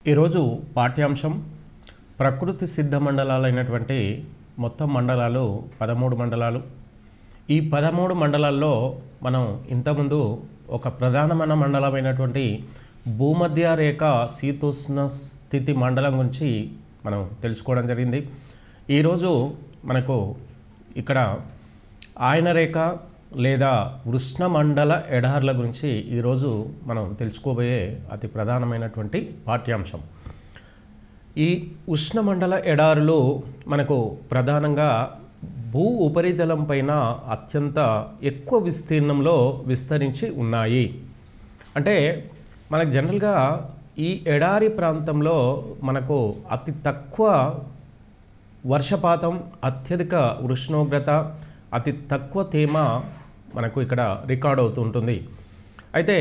ఈరోజు పాఠ్యాంశం ప్రకృతి సిద్ధ మండలాలైనటువంటి మొత్తం మండలాలు 13 మండలాలు. ఈ 13 మండలాల్లో మనం ఇంతకుముందు ఒక ప్రధానమైన మండలమైనటువంటి భూమధ్య రేఖ శీతోష్ణ స్థితి మండలం గురించి మనం తెలుసుకోవడం జరిగింది. ఈరోజు మనకు ఇక్కడ ఆయన రేఖ లేదా ఉష్ణమండల ఎడార్ల గురించి ఈరోజు మనం తెలుసుకోబోయే అతి ప్రధానమైనటువంటి పాఠ్యాంశం. ఈ ఉష్ణమండల ఎడారులు మనకు ప్రధానంగా భూ ఉపరితలం పైన అత్యంత ఎక్కువ విస్తీర్ణంలో విస్తరించి ఉన్నాయి. అంటే మనకు జనరల్గా ఈ ఎడారి ప్రాంతంలో మనకు అతి తక్కువ వర్షపాతం, అత్యధిక ఉష్ణోగ్రత, అతి తక్కువ తేమ మనకు ఇక్కడ రికార్డ్ అవుతుంటుంది. అయితే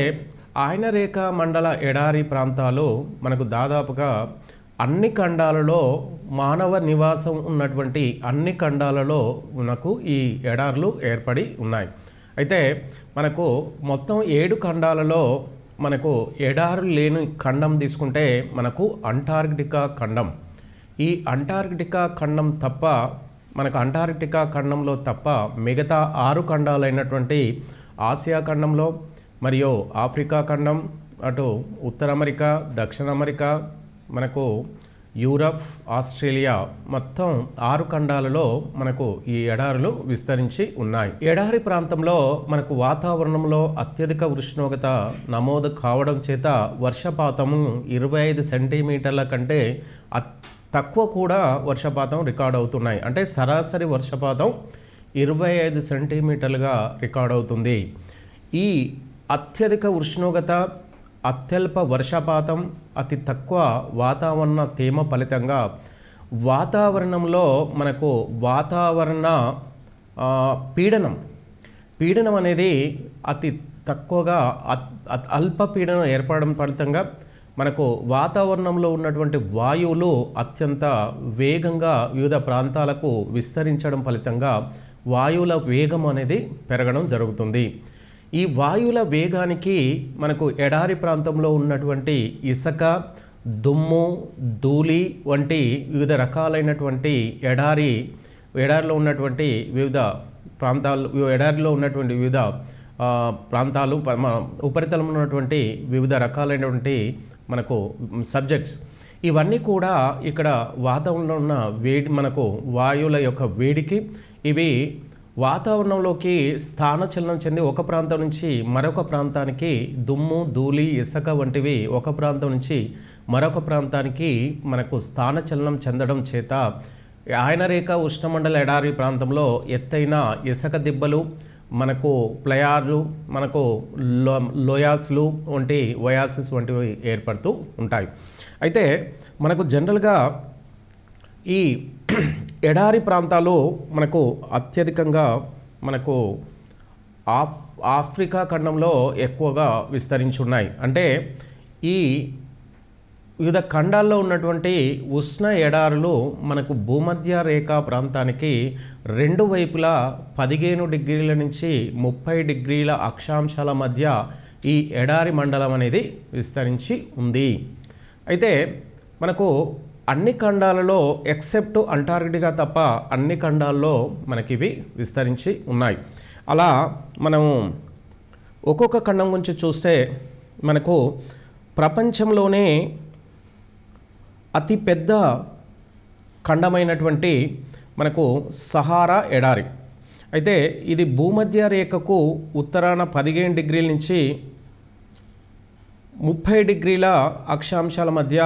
ఆయన రేఖ మండల ఎడారి ప్రాంతాలు మనకు దాదాపుగా అన్ని ఖండాలలో మానవ నివాసం ఉన్నటువంటి అన్ని ఖండాలలో మనకు ఈ ఎడార్లు ఏర్పడి ఉన్నాయి. అయితే మనకు మొత్తం 7 ఖండాలలో మనకు ఎడారులు లేని ఖండం తీసుకుంటే మనకు అంటార్కిటికా ఖండం. ఈ అంటార్కిటికా ఖండం తప్ప మనకు అంటార్కిటికా ఖండంలో తప్ప మిగతా 6 ఖండాలైనటువంటి ఆసియా ఖండంలో మరియు ఆఫ్రికా ఖండం, అటు ఉత్తర అమెరికా, దక్షిణ అమెరికా, మనకు యూరప్, ఆస్ట్రేలియా మొత్తం 6 ఖండాలలో మనకు ఈ ఎడారులు విస్తరించి ఉన్నాయి. ఎడారి ప్రాంతంలో మనకు వాతావరణంలో అత్యధిక ఉష్ణోగ్రత నమోదు కావడం చేత వర్షపాతము 25 సెంటీమీటర్ల కంటే తక్కువ కూడా వర్షపాతం రికార్డ్ అవుతున్నాయి. అంటే సరాసరి వర్షపాతం 25 సెంటీమీటర్లుగా రికార్డ్ అవుతుంది. ఈ అత్యధిక ఉష్ణోగ్రత, అత్యల్ప వర్షపాతం, అతి తక్కువ వాతావరణ తేమ ఫలితంగా వాతావరణంలో మనకు వాతావరణ పీడనం అనేది అతి తక్కువగా అల్ప పీడనం ఏర్పడడం ఫలితంగా మనకు వాతావరణంలో ఉన్నటువంటి వాయువులు అత్యంత వేగంగా వివిధ ప్రాంతాలకు విస్తరించడం ఫలితంగా వాయువుల వేగం అనేది పెరగడం జరుగుతుంది. ఈ వాయువుల వేగానికి మనకు ఎడారి ప్రాంతంలో ఉన్నటువంటి ఇసుక, దుమ్ము, ధూళి వంటి వివిధ రకాలైనటువంటి ఎడారిలో ఉన్నటువంటి వివిధ ప్రాంతాలు ఉపరితలంలో ఉన్నటువంటి వివిధ రకాలైనటువంటి మనకు సబ్జెక్ట్స్ ఇవన్నీ కూడా ఇక్కడ వాతావరణంలో ఉన్న వేడి, మనకు వాయువుల యొక్క వేడికి ఇవి వాతావరణంలోకి స్థానచలనం చెంది ఒక ప్రాంతం నుంచి మరొక ప్రాంతానికి దుమ్ము, ధూళి, ఇసుక వంటివి ఒక ప్రాంతం నుంచి మరొక ప్రాంతానికి మనకు స్థానచలనం చెందడం చేత ఆయన రేఖ ఉష్ణమండల ఎడారి ప్రాంతంలో ఎత్తైన ఇసుక దిబ్బలు, మనకు ప్లయార్లు, మనకు లోయాస్లు వంటి వయాసిస్ వంటివి ఏర్పడుతూ ఉంటాయి. అయితే మనకు జనరల్గా ఈ ఎడారి ప్రాంతాలు మనకు అత్యధికంగా మనకు ఆఫ్రికా ఖండంలో ఎక్కువగా విస్తరించి ఉన్నాయి. అంటే ఈ వివిధ ఖండాల్లో ఉన్నటువంటి ఉష్ణ ఎడారులు మనకు భూమధ్య రేఖా ప్రాంతానికి 2 వైపులా 15 డిగ్రీల నుంచి 30 డిగ్రీల అక్షాంశాల మధ్య ఈ ఎడారి మండలం అనేది విస్తరించి ఉంది. అయితే మనకు అన్ని ఖండాలలో ఎక్సెప్ట్ అంటార్కిటికా తప్ప అన్ని ఖండాల్లో మనకివి విస్తరించి ఉన్నాయి. అలా మనము ఒక్కొక్క ఖండం గురించి చూస్తే మనకు ప్రపంచంలోనే అతి పెద్ద ఖండమైనటువంటి మనకు సహారా ఎడారి. అయితే ఇది భూమధ్య రేఖకు ఉత్తరాన 15 డిగ్రీల నుంచి 30 డిగ్రీల అక్షాంశాల మధ్య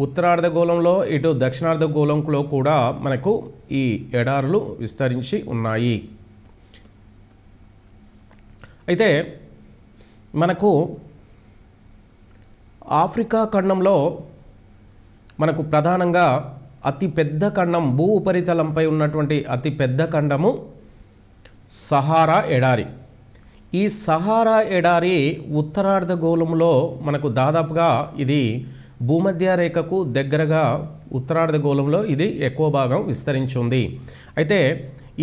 ఉత్తరార్ధగోళంలో, ఇటు దక్షిణార్ధగోళంలో కూడా మనకు ఈ ఎడారులు విస్తరించి ఉన్నాయి. అయితే మనకు ఆఫ్రికా ఖండంలో మనకు ప్రధానంగా అతి పెద్ద ఖండం, భూ ఉపరితలంపై ఉన్నటువంటి అతి పెద్ద ఖండము సహారా ఎడారి. ఈ సహారా ఎడారి ఉత్తరార్ధగోళంలో మనకు దాదాపుగా ఇది భూమధ్య రేఖకు దగ్గరగా ఉత్తరార్ధగోళంలో ఇది ఎక్కువ భాగం విస్తరించి ఉంది. అయితే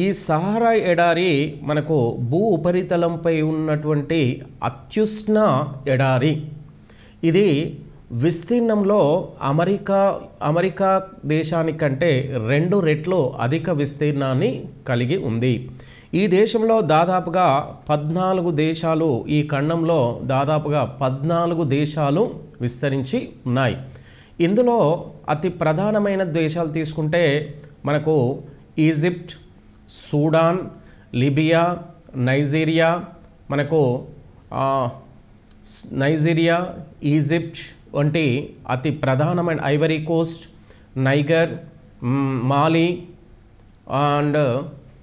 ఈ సహారా ఎడారి మనకు భూ ఉపరితలంపై ఉన్నటువంటి అత్యుష్ణ ఎడారి. ఇది విస్తీర్ణంలో అమెరికా దేశానికంటే 2 రెట్లు అధిక విస్తీర్ణాన్ని కలిగి ఉంది. ఈ దేశంలో దాదాపుగా 14 దేశాలు, ఈ ఖండంలో దాదాపుగా 14 దేశాలు విస్తరించి ఉన్నాయి. ఇందులో అతి ప్రధానమైన దేశాలు తీసుకుంటే మనకు ఈజిప్ట్, సూడాన్, లిబియా, నైజీరియా, మనకు నైజీరియా, ఈజిప్ట్ వంటి అతి ప్రధానమైన Ivory Coast, niger, Mali and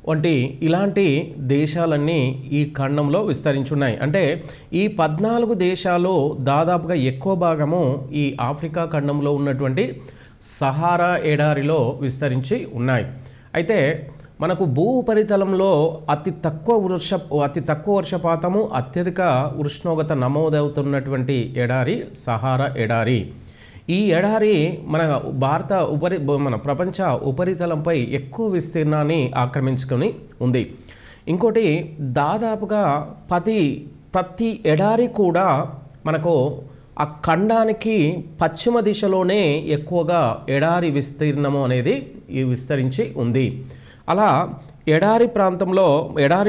వంటి ఇలాంటి దేశాలన్నీ ఈ ఖండంలో విస్తరించున్నాయి. అంటే ఈ 14 దేశాలు దాదాపుగా ఎక్కువ భాగము ఈ ఆఫ్రికా ఖండంలో ఉన్నటువంటి సహారా ఎడారిలో విస్తరించి ఉన్నాయి. అయితే మనకు భూ ఉపరితలంలో అతి తక్కువ వర్షపాతము, అత్యధిక ఉష్ణోగ్రత నమోదవుతున్నటువంటి ఎడారి సహారా ఎడారి. ఈ ఎడారి మన ప్రపంచ ఉపరితలంపై ఎక్కువ విస్తీర్ణాన్ని ఆక్రమించుకొని ఉంది. ఇంకోటి దాదాపుగా ప్రతి ఎడారి కూడా మనకు ఆ ఖండానికి పశ్చిమ దిశలోనే ఎక్కువగా ఎడారి విస్తీర్ణము అనేది విస్తరించి ఉంది. అలా ఎడారి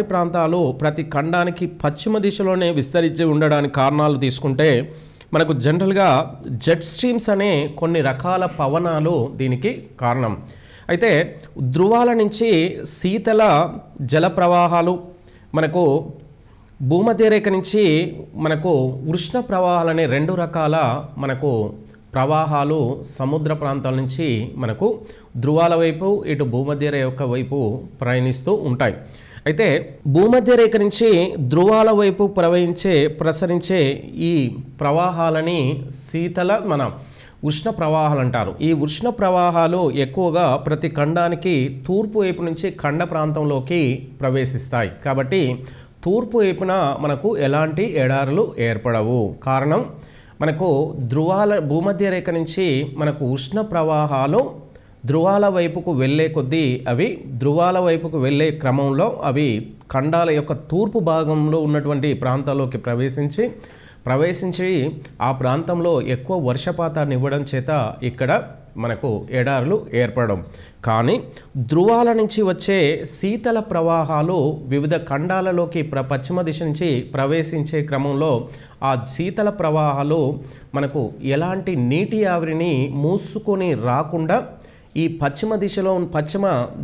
ప్రాంతాలు ప్రతి ఖండానికి పశ్చిమ దిశలోనే విస్తరించి ఉండడానికి కారణాలు తీసుకుంటే మనకు జనరల్గా జెట్ స్ట్రీమ్స్ అనే కొన్ని రకాల పవనాలు దీనికి కారణం. అయితే ధృవాల నుంచి శీతల జల ప్రవాహాలు, మనకు భూమధ్యరేఖ నుంచి మనకు ఉష్ణ ప్రవాహాలు అనే 2 రకాల మనకు ప్రవాహాలు సముద్ర ప్రాంతాల నుంచి మనకు ధృవాల వైపు, ఇటు భూమధ్యరేఖ వైపు ప్రయాణిస్తూ ఉంటాయి. అయితే భూమధ్యరేఖ నుంచి ధృవాల వైపు ప్రసరించే ఈ ప్రవాహాలని మన ఉష్ణ ప్రవాహాలు అంటారు. ఈ ఉష్ణ ప్రవాహాలు ఎక్కువగా ప్రతి ఖండానికి తూర్పు వైపు నుంచి ఖండ ప్రాంతంలోకి ప్రవేశిస్తాయి. కాబట్టి తూర్పు వైపున మనకు ఎలాంటి ఎడారులు ఏర్పడవు. కారణం మనకు భూమధ్యరేఖ నుంచి మనకు ఉష్ణ ప్రవాహాలు ధృవాల వైపుకు వెళ్ళే కొద్దీ ధృవాల వైపుకు వెళ్ళే క్రమంలో అవి ఖండాల యొక్క తూర్పు భాగంలో ఉన్నటువంటి ప్రాంతాల్లోకి ప్రవేశించి ఆ ప్రాంతంలో ఎక్కువ వర్షపాతాన్ని ఇవ్వడం చేత ఇక్కడ మనకు ఎడారులు ఏర్పడడం. కానీ ధృవాల నుంచి వచ్చే శీతల ప్రవాహాలు వివిధ ఖండాలలోకి పశ్చిమ దిశ నుంచి ప్రవేశించే క్రమంలో ఆ శీతల ప్రవాహాలు మనకు ఎలాంటి నీటి ఆవిరిని మూసుకొని రాకుండా ఈ పశ్చిమ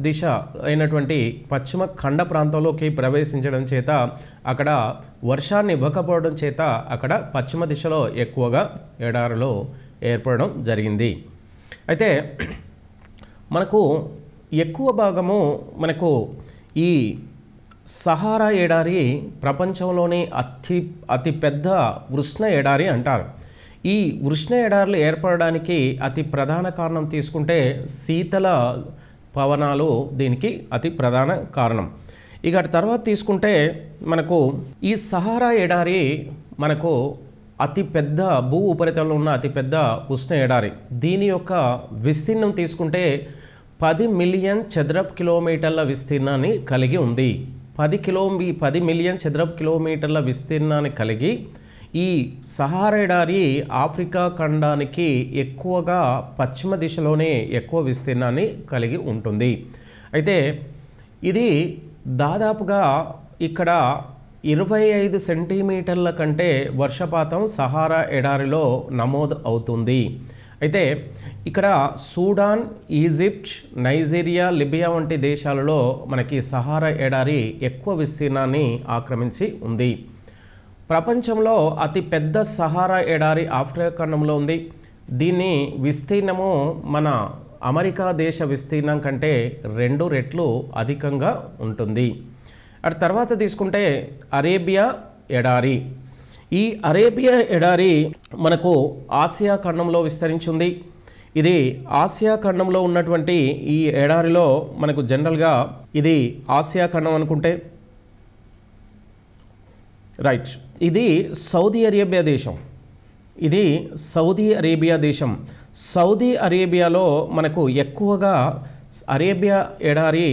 దిశ అయినటువంటి పశ్చిమ ఖండ ప్రాంతంలోకి ప్రవేశించడం చేత అక్కడ వర్షాన్ని ఇవ్వకపోవడం చేత అక్కడ పశ్చిమ దిశలో ఎక్కువగా ఎడారులు ఏర్పడడం జరిగింది. అయితే మనకు ఎక్కువ భాగము మనకు ఈ సహారా ఎడారి ప్రపంచంలోని అతి పెద్ద ఉష్ణ ఎడారి అంటారు. ఈ ఉష్ణ ఎడారులు ఏర్పడడానికి అతి ప్రధాన కారణం తీసుకుంటే శీతల పవనాలు దీనికి అతి ప్రధాన కారణం. ఇక తర్వాత తీసుకుంటే మనకు ఈ సహారా ఎడారి మనకు అతిపెద్ద భూ ఉపరితలంలో ఉన్న అతిపెద్ద ఉష్ణ ఎడారి. దీని యొక్క విస్తీర్ణం తీసుకుంటే 10 మిలియన్ చదరపు కిలోమీటర్ల విస్తీర్ణాన్ని కలిగి ఉంది. 10 మిలియన్ చదరపు కిలోమీటర్ల విస్తీర్ణాన్ని కలిగి ఈ సహారా ఎడారి ఆఫ్రికా ఖండానికి ఎక్కువగా పశ్చిమ దిశలోనే ఎక్కువ విస్తీర్ణాన్ని కలిగి ఉంటుంది. అయితే ఇది దాదాపుగా ఇక్కడ 25 సెంటీమీటర్ల కంటే వర్షపాతం సహారా ఎడారిలో నమోదు అవుతుంది. అయితే ఇక్కడ సూడాన్, ఈజిప్ట్, నైజీరియా, లిబియా వంటి దేశాలలో మనకి సహారా ఎడారి ఎక్కువ విస్తీర్ణాన్ని ఆక్రమించి ఉంది. ప్రపంచంలో అతి పెద్ద సహారా ఎడారి ఆఫ్రికా ఖండంలో ఉంది. దీని విస్తీర్ణము మన అమెరికా దేశ విస్తీర్ణం కంటే 2 రెట్లు అధికంగా ఉంటుంది. అటు తర్వాత తీసుకుంటే అరేబియా ఎడారి. ఈ అరేబియా ఎడారి మనకు ఆసియా ఖండంలో విస్తరించింది. ఇది ఆసియా ఖండంలో ఉన్నటువంటి ఈ ఎడారిలో మనకు జనరల్గా ఇది ఆసియా ఖండం అనుకుంటే రైట్, ఇది సౌదీ అరేబియా దేశం. సౌదీ అరేబియాలో మనకు ఎక్కువగా అరేబియా ఎడారి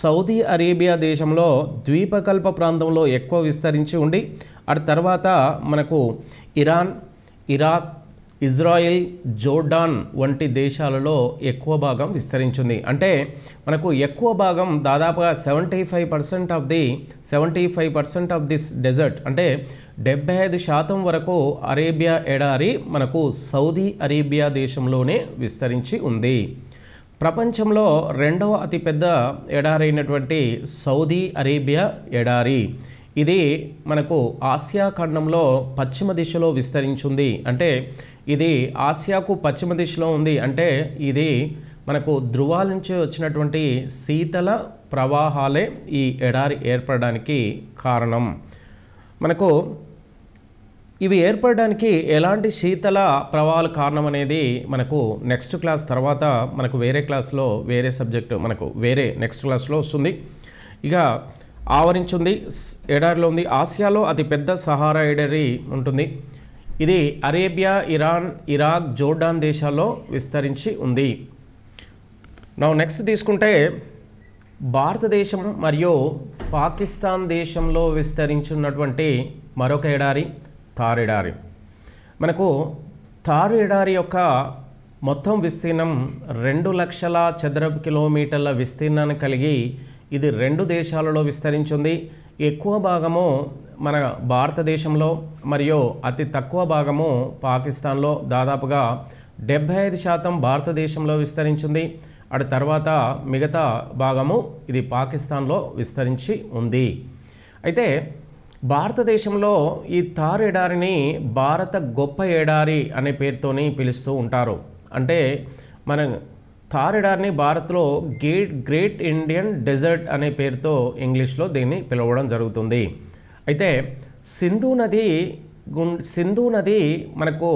సౌదీ అరేబియా దేశంలో ద్వీపకల్ప ప్రాంతంలో ఎక్కువ విస్తరించి ఉండి అటు తర్వాత మనకు ఇరాన్, ఇరాక్, ఇజ్రాయిల్, జోర్డాన్ వంటి దేశాలలో ఎక్కువ భాగం విస్తరించింది. అంటే మనకు ఎక్కువ భాగం దాదాపుగా 75% ఆఫ్ దిస్ డెజర్ట్ అంటే 75% వరకు అరేబియా ఎడారి మనకు సౌదీ అరేబియా దేశంలోనే విస్తరించి ఉంది. ప్రపంచంలో రెండవ అతిపెద్ద ఎడారి అయినటువంటి సౌదీ అరేబియా ఎడారి ఇది మనకు ఆసియా ఖండంలో పశ్చిమ దిశలో విస్తరించింది. అంటే ఇది ఆసియాకు పశ్చిమ దిశలో ఉంది. అంటే ఇది మనకు ధృవాల నుంచి వచ్చినటువంటి శీతల ప్రవాహాలే ఈ ఎడారి ఏర్పడడానికి కారణం. మనకు ఇవి ఏర్పడడానికి ఎలాంటి శీతల ప్రవాహాలు కారణం అనేది మనకు నెక్స్ట్ క్లాస్ తర్వాత మనకు వేరే క్లాస్లో వేరే సబ్జెక్టు మనకు వేరే నెక్స్ట్ క్లాస్లో వస్తుంది. ఇక ఆవరించింది ఎడారిలో ఉంది. ఆసియాలో అతిపెద్ద సహారా ఎడారి ఉంటుంది. ఇది అరేబియా, ఇరాన్, ఇరాక్, జోర్డాన్ దేశాల్లో విస్తరించి ఉంది. నెక్స్ట్ తీసుకుంటే భారతదేశం మరియు పాకిస్తాన్ దేశంలో విస్తరించున్నటువంటి మరొక ఎడారి థార్ ఎడారి. మనకు థార్ ఎడారి యొక్క మొత్తం విస్తీర్ణం 2 లక్షల చదరపు కిలోమీటర్ల విస్తీర్ణాన్ని కలిగి ఇది 2 దేశాలలో విస్తరించింది. ఎక్కువ భాగము మన భారతదేశంలో మరియు అతి తక్కువ భాగము పాకిస్తాన్లో. దాదాపుగా 75% భారతదేశంలో విస్తరించింది. అటు తర్వాత మిగతా భాగము ఇది పాకిస్తాన్లో విస్తరించి ఉంది. అయితే భారతదేశంలో ఈ థార్ ఎడారిని భారత గొప్ప ఎడారి అనే పేరుతోని పిలుస్తూ ఉంటారు. అంటే మన థార్ ఎడారిని భారత్లో గ్రేట్ ఇండియన్ డెజర్ట్ అనే పేరుతో ఇంగ్లీష్లో దీన్ని పిలవడం జరుగుతుంది. అయితే సింధు నది మనకు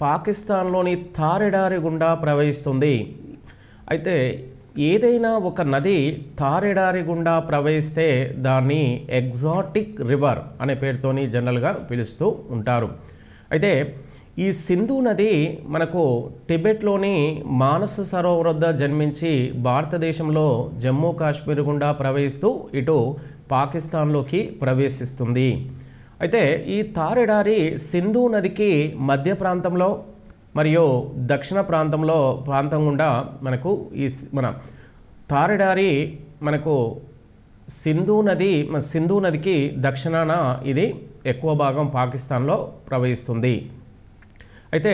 పాకిస్తాన్లోని థార్ ఎడారి గుండా ప్రవహిస్తుంది. అయితే ఏదైనా ఒక నది థార్ ఎడారి గుండా ప్రవహిస్తే దాన్ని ఎగ్జాటిక్ రివర్ అనే పేరుతోని జనరల్గా పిలుస్తూ ఉంటారు. అయితే ఈ సింధు నది మనకు టిబెట్లోని మానస సరోవర్ వద్ద జన్మించి భారతదేశంలో జమ్మూ కాశ్మీర్ గుండా ప్రవహిస్తూ ఇటు పాకిస్తాన్లోకి ప్రవేశిస్తుంది. అయితే ఈ థార్ ఎడారి సింధు నదికి మధ్య ప్రాంతంలో మరియు దక్షిణ ప్రాంతం గుండా మనకు ఈ మన థార్ ఎడారి మనకు సింధు నదికి దక్షిణాన ఇది ఎక్కువ భాగం పాకిస్తాన్లో ప్రవహిస్తుంది. అయితే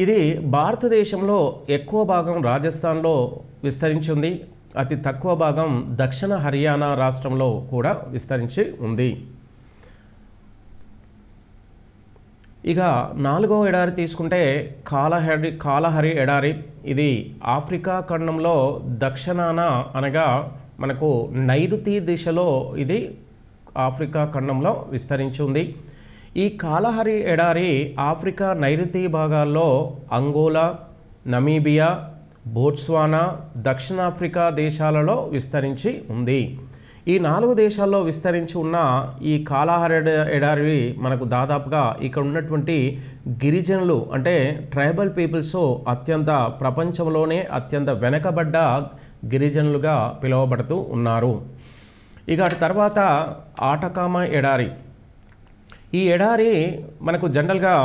ఇది భారతదేశంలో ఎక్కువ భాగం రాజస్థాన్లో విస్తరించింది. అతి తక్కువ భాగం దక్షిణ హర్యానా రాష్ట్రంలో కూడా విస్తరించి ఉంది. ఇక 4వ ఎడారి తీసుకుంటే కాలహరి ఎడారి. ఇది ఆఫ్రికా ఖండంలో దక్షిణాన అనగా మనకు నైరుతి దిశలో ఇది ఆఫ్రికా ఖండంలో విస్తరించి ఉంది. ఈ కాలహరి ఎడారి ఆఫ్రికా నైరుతి భాగాల్లో అంగోలా, నమీబియా, బోట్స్వానా, దక్షిణాఫ్రికా దేశాలలో విస్తరించి ఉంది. ఈ 4 దేశాల్లో విస్తరించి ఉన్న ఈ కాలహరి ఎడారి మనకు దాదాపుగా ఇక్కడ ఉన్నటువంటి గిరిజనులు అంటే ట్రైబల్ పీపుల్స్ ప్రపంచంలోనే అత్యంత వెనకబడ్డ గిరిజనులుగా పిలువబడుతూ ఉన్నారు. ఇక తర్వాత ఆటకామా ఎడారి. ఈ ఎడారి మనకు జనరల్గా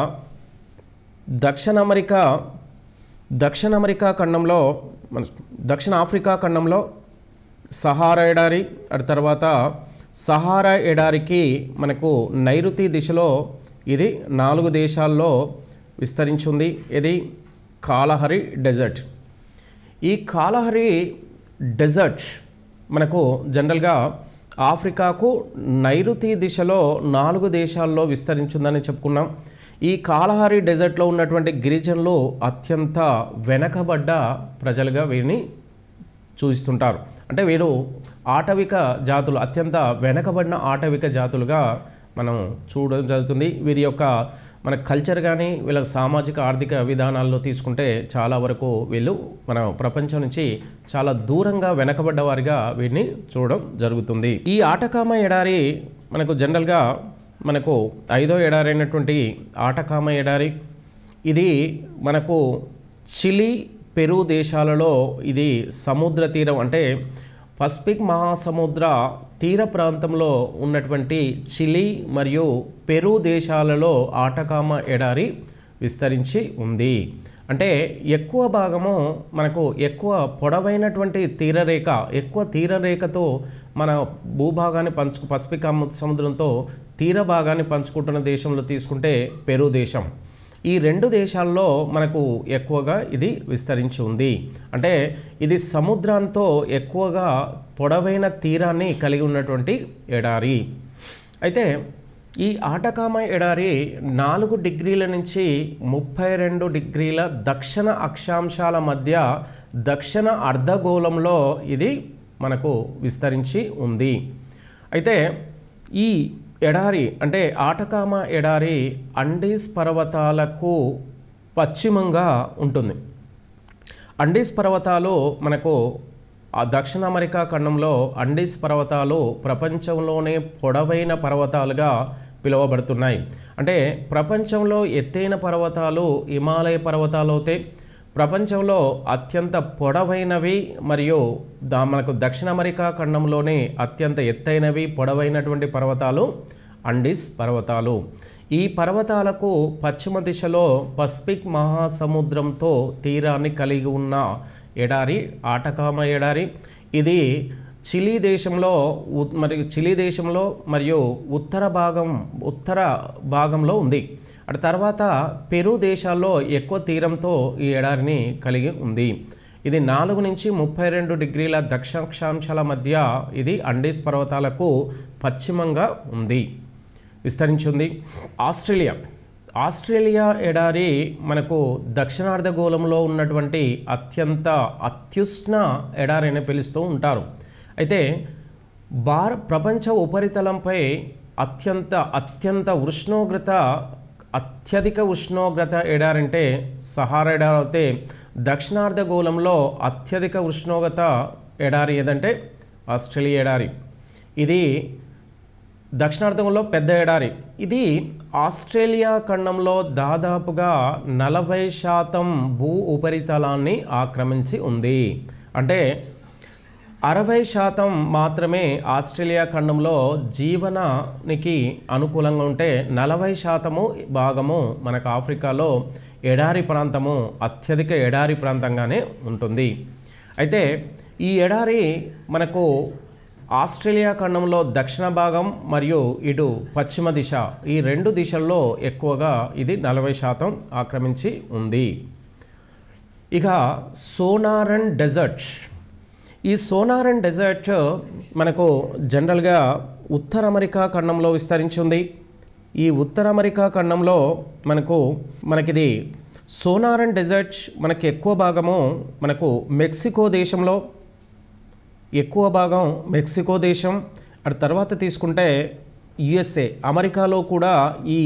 దక్షిణ ఆఫ్రికా ఖండంలో సహారా ఎడారి, అటు తర్వాత సహారా ఎడారికి మనకు నైరుతి దిశలో ఇది 4 దేశాల్లో విస్తరించింది. ఇది కాలహరి డెజర్ట్. ఈ కాలహరి డెజర్ట్ మనకు జనరల్గా ఆఫ్రికాకు నైరుతి దిశలో 4 దేశాల్లో విస్తరించిందని చెప్పుకున్నాం. ఈ కాలహరి డెజర్ట్లో ఉన్నటువంటి గిరిజనులు అత్యంత వెనకబడ్డ ప్రజలుగా వీరిని చూస్తుంటారు. అంటే వీరు ఆటవిక జాతులు, అత్యంత వెనకబడిన ఆటవిక జాతులుగా మనం చూడడం జరుగుతుంది. వీరి యొక్క మన కల్చర్ కానీ వీళ్ళ సామాజిక ఆర్థిక విధానాల్లో తీసుకుంటే చాలా వరకు వీళ్ళు మన ప్రపంచం నుంచి చాలా దూరంగా వెనకబడ్డ వారిగా వీరిని చూడడం జరుగుతుంది. ఈ ఆటకామా ఎడారి మనకు జనరల్గా మనకు 5వ ఎడారి అయినటువంటి ఆటకామా ఎడారి. ఇది మనకు చిలీ, పెరు దేశాలలో ఇది సముద్ర తీరం అంటే పసిఫిక్ మహాసముద్ర తీర ప్రాంతంలో ఉన్నటువంటి చిలీ మరియు పెరు దేశాలలో ఆటకామా ఎడారి విస్తరించి ఉంది. అంటే ఎక్కువ భాగము మనకు ఎక్కువ పొడవైనటువంటి తీరరేఖ, ఎక్కువ తీరరేఖతో మన భూభాగాన్ని పసిఫిక్ సముద్రంతో తీర భాగాన్ని పంచుకుంటున్న దేశంలో తీసుకుంటే పెరు దేశం. ఈ రెండు దేశాల్లో మనకు ఎక్కువగా ఇది విస్తరించి ఉంది. అంటే ఇది సముద్రంతో ఎక్కువగా పొడవైన తీరాన్ని కలిగి ఉన్నటువంటి ఎడారి. అయితే ఈ ఆటకామా ఎడారి 4 డిగ్రీల నుంచి 32 డిగ్రీల దక్షిణ అక్షాంశాల మధ్య దక్షిణ అర్ధగోళంలో ఇది మనకు విస్తరించి ఉంది. అయితే ఈ ఎడారి అంటే ఆటకామా ఎడారి అండీస్ పర్వతాలకు పశ్చిమంగా ఉంటుంది. అండీస్ పర్వతాలు మనకు దక్షిణ అమెరికా ఖండంలో అండీస్ పర్వతాలు ప్రపంచంలోనే పొడవైన పర్వతాలుగా పిలువబడుతున్నాయి. అంటే ప్రపంచంలో ఎత్తైన పర్వతాలు హిమాలయ పర్వతాలు అవుతాయి. ప్రపంచంలో అత్యంత పొడవైనవి మరియు మనకు దక్షిణ అమెరికా ఖండంలోనే అత్యంత ఎత్తైనవి పొడవైనటువంటి పర్వతాలు అండీస్ పర్వతాలు. ఈ పర్వతాలకు పశ్చిమ దిశలో పసిఫిక్ మహాసముద్రంతో తీరాన్ని కలిగి ఉన్న ఎడారి ఆటకామా ఎడారి. ఇది చిలీ దేశంలో మరియు ఉత్తర భాగంలో ఉంది. అటు తర్వాత పెరు దేశాల్లో ఎక్కువ తీరంతో ఈ ఎడారిని కలిగి ఉంది. ఇది 4 నుంచి 32 డిగ్రీల దక్షిణాక్షాంశాల మధ్య ఇది అండీస్ పర్వతాలకు పశ్చిమంగా ఉంది, విస్తరించింది. ఆస్ట్రేలియా ఎడారి మనకు దక్షిణార్ధగోళంలో ఉన్నటువంటి అత్యుష్ణ ఎడారి అని పిలుస్తూ ఉంటారు. అయితే ప్రపంచ ఉపరితలంపై అత్యధిక ఉష్ణోగ్రత ఎడారి అంటే సహారా ఎడారి అయితే, దక్షిణార్ధగోళంలో అత్యధిక ఉష్ణోగ్రత ఎడారి ఏదంటే ఆస్ట్రేలియా ఎడారి. ఇది దక్షిణార్ధగోళంలో పెద్ద ఎడారి. ఇది ఆస్ట్రేలియా ఖండంలో దాదాపుగా 40% భూ ఉపరితలాన్ని ఆక్రమించి ఉంది. అంటే 60% మాత్రమే ఆస్ట్రేలియా ఖండంలో జీవనానికి అనుకూలంగా ఉంటే 40% భాగము మనకు ఆఫ్రికాలో ఎడారి ప్రాంతము, అత్యధిక ఎడారి ప్రాంతంగానే ఉంటుంది. అయితే ఈ ఎడారి మనకు ఆస్ట్రేలియా ఖండంలో దక్షిణ భాగం మరియు ఇటు పశ్చిమ దిశ ఈ రెండు దిశల్లో ఎక్కువగా ఇది 40% ఆక్రమించి ఉంది. ఇక సోనారన్ డెజర్ట్. ఈ సోనారన్ డెజర్ట్ మనకు జనరల్గా ఉత్తర అమెరికా ఖండంలో విస్తరించింది. ఈ ఉత్తర అమెరికా ఖండంలో మనకిది సోనారన్ డెజర్ట్ మనకి ఎక్కువ భాగము మనకు మెక్సికో దేశంలో, ఎక్కువ భాగం మెక్సికో దేశం. అటు తర్వాత తీసుకుంటే యుఎస్ఏ అమెరికాలో కూడా ఈ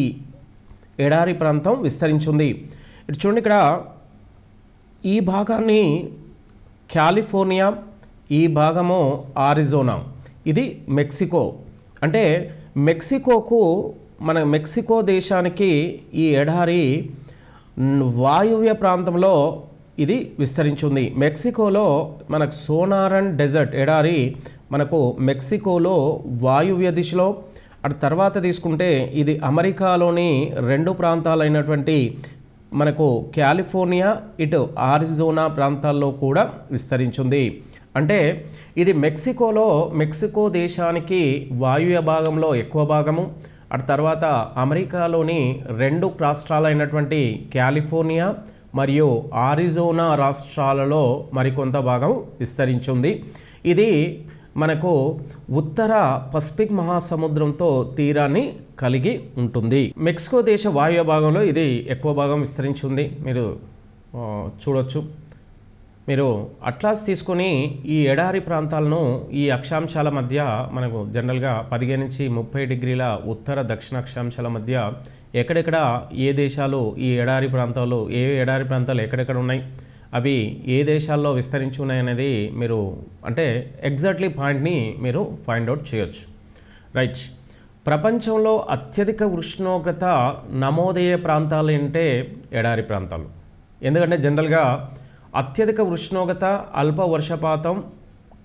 ఎడారి ప్రాంతం విస్తరించింది. ఇటు చూడండి, ఇక్కడ ఈ భాగాన్ని కాలిఫోర్నియా, ఈ భాగము ఆరిజోనా, ఇది మెక్సికో. అంటే మెక్సికో దేశానికి ఈ ఎడారి వాయువ్య ప్రాంతంలో ఇది విస్తరించింది. మెక్సికోలో మనకు సోనారన్ డెజర్ట్ ఎడారి మనకు మెక్సికోలో వాయువ్య దిశలో. అటు తర్వాత తీసుకుంటే ఇది అమెరికాలోని 2 ప్రాంతాలైనటువంటి మనకు కాలిఫోర్నియా, ఇటు ఆరిజోనా ప్రాంతాల్లో కూడా విస్తరించింది. అంటే ఇది మెక్సికో దేశానికి వాయువ్య భాగంలో ఎక్కువ భాగము. అటు తర్వాత అమెరికాలోని 2 రాష్ట్రాలైనటువంటి కాలిఫోర్నియా మరియు ఆరిజోనా రాష్ట్రాలలో మరికొంత భాగం విస్తరించింది. ఇది మనకు ఉత్తర పసిఫిక్ మహాసముద్రంతో తీరాన్ని కలిగి ఉంటుంది. మెక్సికో దేశ వాయువ్య భాగంలో ఇది ఎక్కువ భాగం విస్తరించింది. మీరు చూడొచ్చు. మీరు అట్లాస్ తీసుకొని ఈ ఎడారి ప్రాంతాలను ఈ అక్షాంశాల మధ్య మనకు జనరల్గా 15 నుంచి 30 డిగ్రీల ఉత్తర దక్షిణ అక్షాంశాల మధ్య ఎక్కడెక్కడ ఏ దేశాలు ఈ ఎడారి ప్రాంతాలు ఎక్కడెక్కడ ఉన్నాయి, అవి ఏ దేశాల్లో విస్తరించి ఉన్నాయనేది మీరు అంటే ఎగ్జాక్ట్లీ పాయింట్ని మీరు ఫైండ్ అవుట్ చేయొచ్చు. రైట్. ప్రపంచంలో అత్యధిక ఉష్ణోగ్రత నమోదయ్యే ప్రాంతాలు అంటే ఎడారి ప్రాంతాలు. ఎందుకంటే జనరల్గా అత్యధిక ఉష్ణోగ్రత, అల్ప వర్షపాతం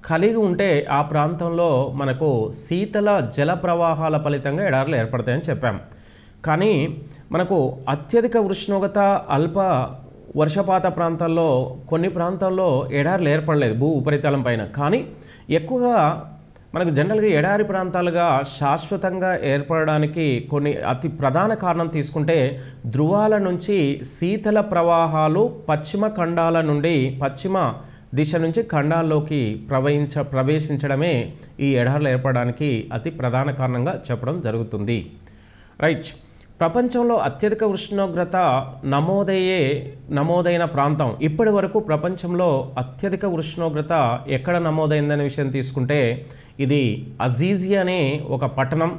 కలిగి ఉంటే ఆ ప్రాంతంలో మనకు శీతల జల ప్రవాహాల ఫలితంగా ఎడారులు ఏర్పడతాయని చెప్పాం. కానీ మనకు అత్యధిక ఉష్ణోగ్రత అల్ప వర్షపాత ప్రాంతాల్లో కొన్ని ప్రాంతాల్లో ఎడారులు ఏర్పడలేదు భూ ఉపరితలం పైన. కానీ ఎక్కువగా మనకు జనరల్గా ఎడారి ప్రాంతాలుగా శాశ్వతంగా ఏర్పడడానికి కొన్ని అతి ప్రధాన కారణం తీసుకుంటే ధ్రువాల నుంచి శీతల ప్రవాహాలు పశ్చిమ ఖండాల నుండి పశ్చిమ దిశ నుంచి ఖండాల్లోకి ప్రవేశించడమే ఈ ఎడారులు ఏర్పడడానికి అతి ప్రధాన కారణంగా చెప్పడం జరుగుతుంది. రైట్. ప్రపంచంలో అత్యధిక ఉష్ణోగ్రత నమోదైన ప్రాంతం ఇప్పటి వరకు ప్రపంచంలో అత్యధిక ఉష్ణోగ్రత ఎక్కడ నమోదైందనే విషయం తీసుకుంటే ఇది అజీజీ అనే ఒక పట్టణం.